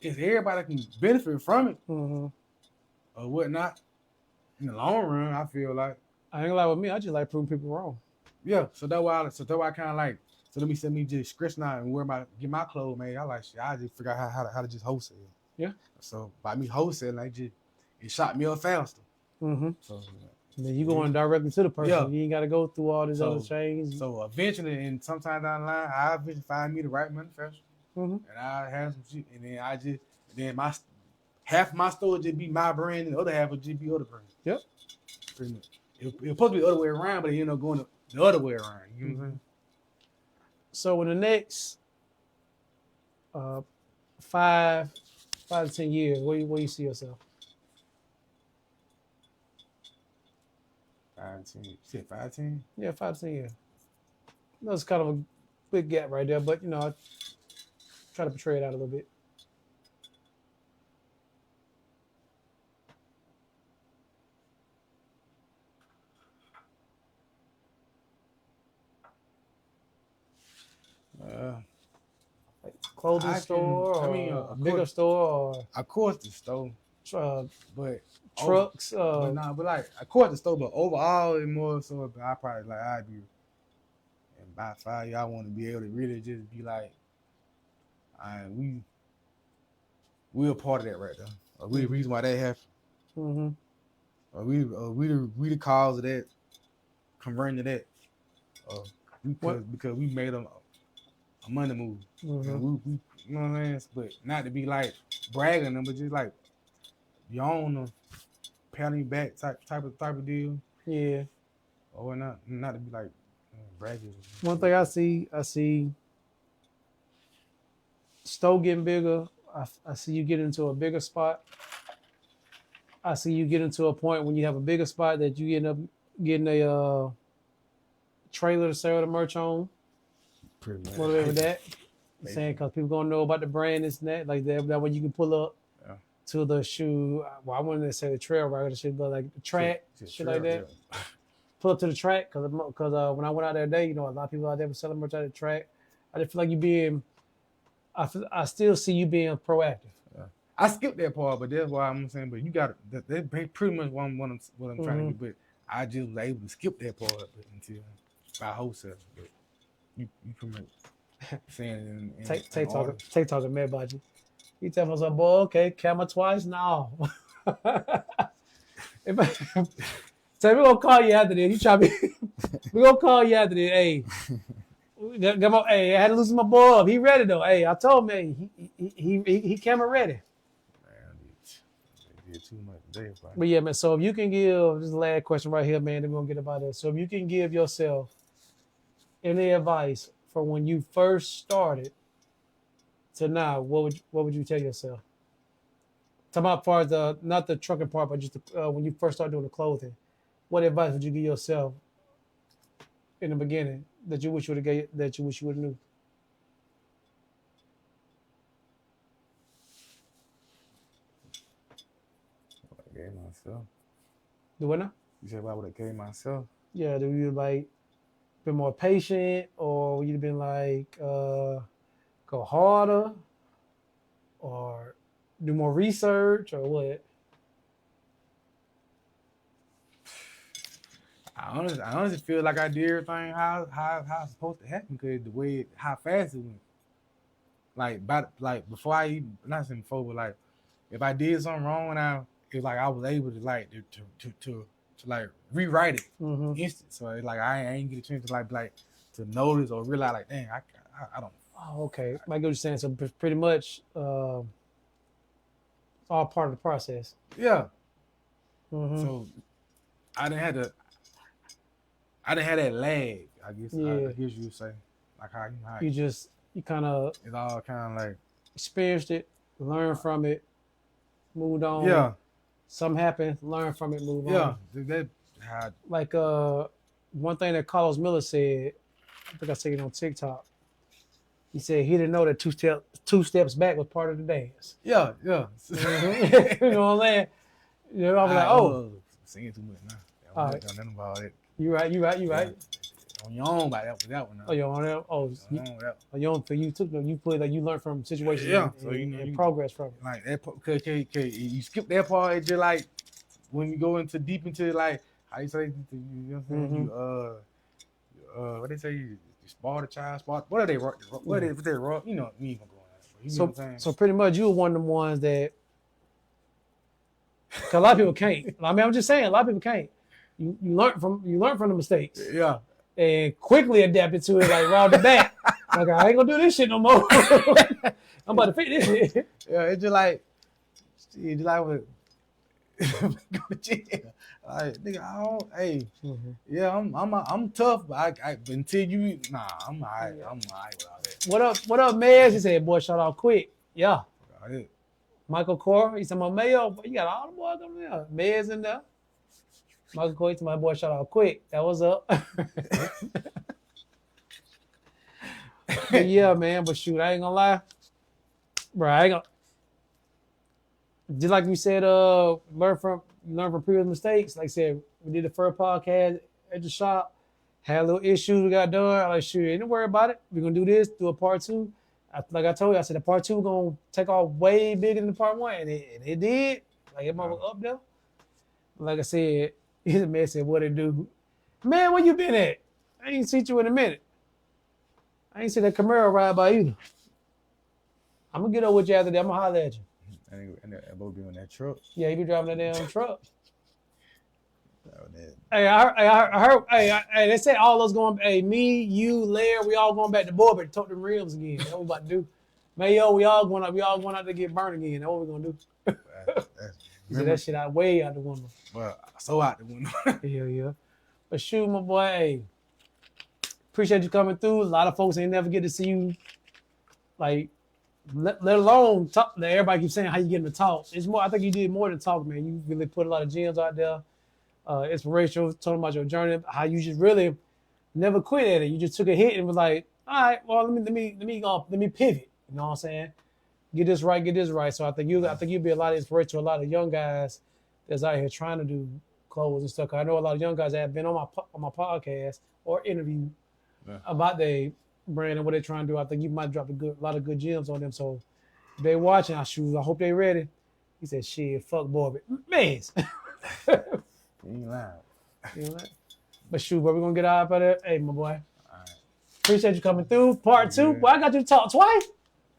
If everybody can benefit from it or whatnot, in the long run, I feel like. I ain't like with me. I just like proving people wrong. Yeah, so that's why I kind of like. So let me just scratching out and get my clothes made. I like shit. I just figure out how to just wholesale. Yeah. So by me wholesaling, it shot me up faster. So. And then you going directly to the person. Yeah. You ain't got to go through all these other chains. So eventually, and sometime down the line, I eventually find me the right manufacturer, and I have some shit, and then my half my store would just be my brand, and the other half would just be other brands. Yep. Pretty much. It's supposed to be the other way around, but it ended up going the other way around. You know what I'm saying? So in the next 5 to 10 years, where you see yourself? 5 to 10. You said 5 to 10? Yeah, 5 to 10 years. That's kind of a big gap right there, but I try to portray it out a little bit. Like clothing store, or a bigger store, or of course the store, but trucks. But like of course the store, but overall it's more so. I probably like I'd be, and by 5 years I want to be able to really just be like, we're a part of that right there. We the reason why that happened. We the cause of that, converting to that. Because we made a money move. And we you know what I'm saying? But not to be like bragging them, but just like you own them, patting back type of deal. Yeah. Or not to be like bragging. One thing I see store getting bigger. I see you get into a bigger spot. I see you get into a point when you have a bigger spot that you end up getting a trailer to sell the merch on. Pretty much. Whatever that. Saying because people gonna know about the brand, this and that, like that way you can pull up to the shoe. Well, I wouldn't necessarily trail ride shit, but like the track, shit like that. Yeah. Pull up to the track because when I went out there today, a lot of people out there were selling merch at the track. I just feel like you being. I still see you being proactive. Yeah. I skipped that part, but that's why I'm saying. But you got that pretty much what I'm trying to do. But I just was able to skip that part until by wholesale. But you promote saying take talking mad about you. You tell me something, boy. Okay, camera twice. No. So we're gonna call you after this. You try me. We're gonna call you after this. Hey. Hey, I had to loosen my boy up. He ready though. Hey, I told him, he camera ready. Man, too much today, but yeah, man. So if you can give this is the last question right here, man, then we're gonna get about it. So if you can give yourself any advice for when you first started to now, what would you tell yourself? Talking about far as not the trucking part, but just when you first started doing the clothing, what advice would you give yourself in the beginning that you wish you would have that you wish you would have knew? I gave myself. Do what now? You said I would have gave myself. Yeah, do you like been more patient, or you'd been like go harder, or do more research, or what? I honestly feel like I did everything how it's supposed to happen because the way how fast it went. Like before I even not saying before, but like if I did something wrong and it was like I was able to like to like rewrite it instant. So it's like I ain't get a chance to like to notice or realize like dang I don't. Oh, okay. I get what you're saying. So pretty much all part of the process. Yeah. Mm-hmm. So I didn't have that lag. I guess I guess you would say like how you kind of it's all kind of like experienced it, learned from it, moved on. Yeah. Something happened, learn from it, move on. Yeah. That how like one thing that Carlos Miller said, I think I said it on TikTok. He said he didn't know that two steps back was part of the dance. Yeah. You know what I'm saying? You know, I was like, oh, singing too much now. Right. Nothing about it. You right. Yeah. On your own by that one. Now. Oh, you're on that. Oh, your own. So you put like you learn from situations. Yeah. And, so you progress from it. Like that. Cause you skip that part. It's just like when you go deep into like how you say you know what I'm saying? You what they say you spoil the child spot. What are they? What are they? You know we ain't gonna go on that. You know what I'm saying? So pretty much you were one of the ones that. Cause a lot of people can't. I mean, I'm just saying, a lot of people can't. You learn from the mistakes. Yeah. And quickly adapted to it, like right the back. Like I ain't gonna do this shit no more. I'm about to fix this shit. Yeah, it's just like with go to jail. Like nigga, I don't. Hey, yeah, I'm tough, but I until you, nah, I'm alright. I'm alright with all that. What up, Mez? He said, boy, shut off quick. Yeah. Right. Michael Core, he's talking about Mayo, but you got all the boys over there. Mez in there. Michael Core, he's talking about boy, shut off quick. That was up. But yeah, man. But shoot, I ain't gonna lie, bro. I ain't gonna. Just like you said, learn from previous mistakes. Like I said, we did the first podcast at the shop, had a little issues we got done. I like, shoot, don't worry about it. We're gonna do this, do a part two. Like I told you, I said the part two gonna take off way bigger than the part one, and it did. Like it was up there. Like I said, the man said, "What it do, man? Where you been at? I ain't seen you in a minute. I ain't seen that Camaro ride by either. I'm gonna get up with you after that. I'm gonna holler at you." And that boy be on that truck. Yeah, he be driving that damn truck. Oh, Hey, I heard. Hey, they said all us going. Hey, me, you, Lair, we all going back to Borbert to talk them rims again. That's what we about to do. Mayo, we all going out to get burned again. That's what we gonna do. He said that shit out way out the window. Well, so out the window. Yeah. But shoot, my boy, hey, appreciate you coming through. A lot of folks ain't never get to see you, like, let alone talk. Everybody keeps saying how you getting to talk. It's more. I think you did more than talk, man. You really put a lot of gems out there. Inspirational, talking about your journey, how you just really never quit at it. You just took a hit and was like, all right, well, let me pivot. You know what I'm saying? Get this right. So I think you'd be a lot of inspiration to a lot of young guys that's out here trying to do clothes and stuff. 'Cause I know a lot of young guys that have been on my podcast or interviewed about their brand and what they're trying to do. I think you might drop a lot of good gems on them. So if they watching, I hope they ready. He said, shit, fuck Borbit. Man. You ain't lying. You know that? But shoot, bro, we're gonna get out of there. Hey, my boy. All right. Appreciate you coming through. Part two. Well, I got you to talk twice.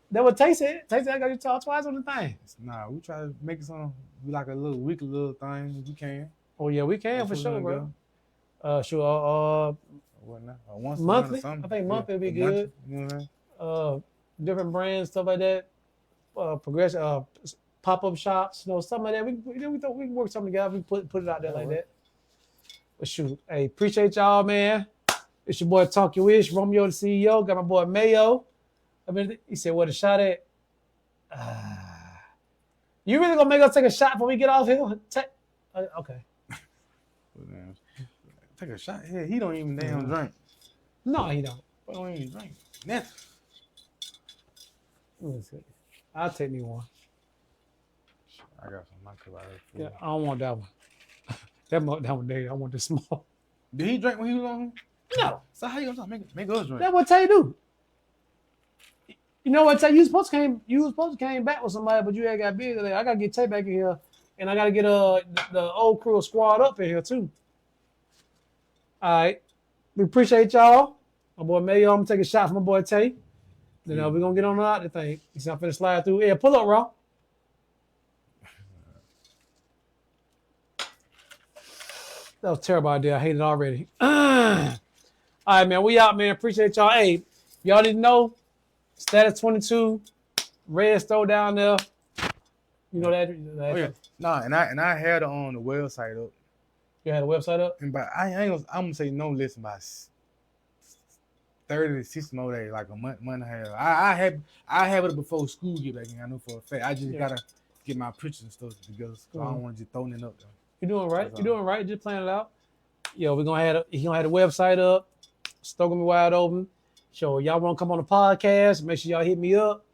That what Tay said. Tay said I got you to talk twice on the thing. Nah, we try to make it something like a little weekly little thing if we can. Oh yeah, we can for sure, bro. What now? Once monthly. Or something. I think monthly would be good. You know what I mean? Different brands, stuff like that. Progression. Pop-up shops, something like that. We thought we can work something together. We put it out there like that. But shoot, hey, appreciate y'all, man. It's your boy Talk Your Ish, Romeo the CEO. Got my boy Mayo. I mean, he said, "What a shot at." You really gonna make us take a shot before we get off here? Okay. Take a shot. Yeah, he don't even damn drink. No, he don't. But we ain't drink. Nothing. Let me see. I'll take me one. I got some in my cup out Yeah, here. I don't want that one. that one there. I want the small. Did he drink when he was on here? No. So how you gonna make us drink? That's what Tay do. You know what, Tay? You was supposed to came back with somebody, but you ain't got busy today. I gotta get Tay back in here, and I gotta get the old crew squad up in here too. All right, we appreciate y'all. My boy Mayo, I'm gonna take a shot for my boy Tay. Then we're gonna get on out the thing. He's not finna slide through. Yeah, pull up, Raw. That was a terrible idea. I hate it already. All right, man. We out, man. Appreciate y'all. Hey, y'all didn't know. Status 22, red store down there. You know that? Oh yeah. Nah, and I had it on the website up. You had a website up? And but I'm gonna say no listen by 30 to 60 more days, like a month and a half. I have it before school get back in. I know for a fact. I just gotta get my pictures and stuff together. So I don't want to just throw it up there. You're doing right. You're doing right. Just plan it out. Yo, he's gonna have the website up. Store gonna be wide open. So y'all want to come on the podcast? Make sure y'all hit me up.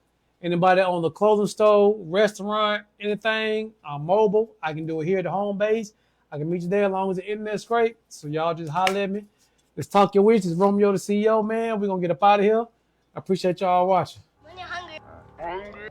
Anybody on the clothing store, restaurant, anything, I'm mobile. I can do it here at the home base. I can meet you there as long as the internet's great. So y'all just holler at me. Let's talk your wish. It's Romeo the CEO, man. We're gonna get up out of here. I appreciate y'all watching. When you're hungry.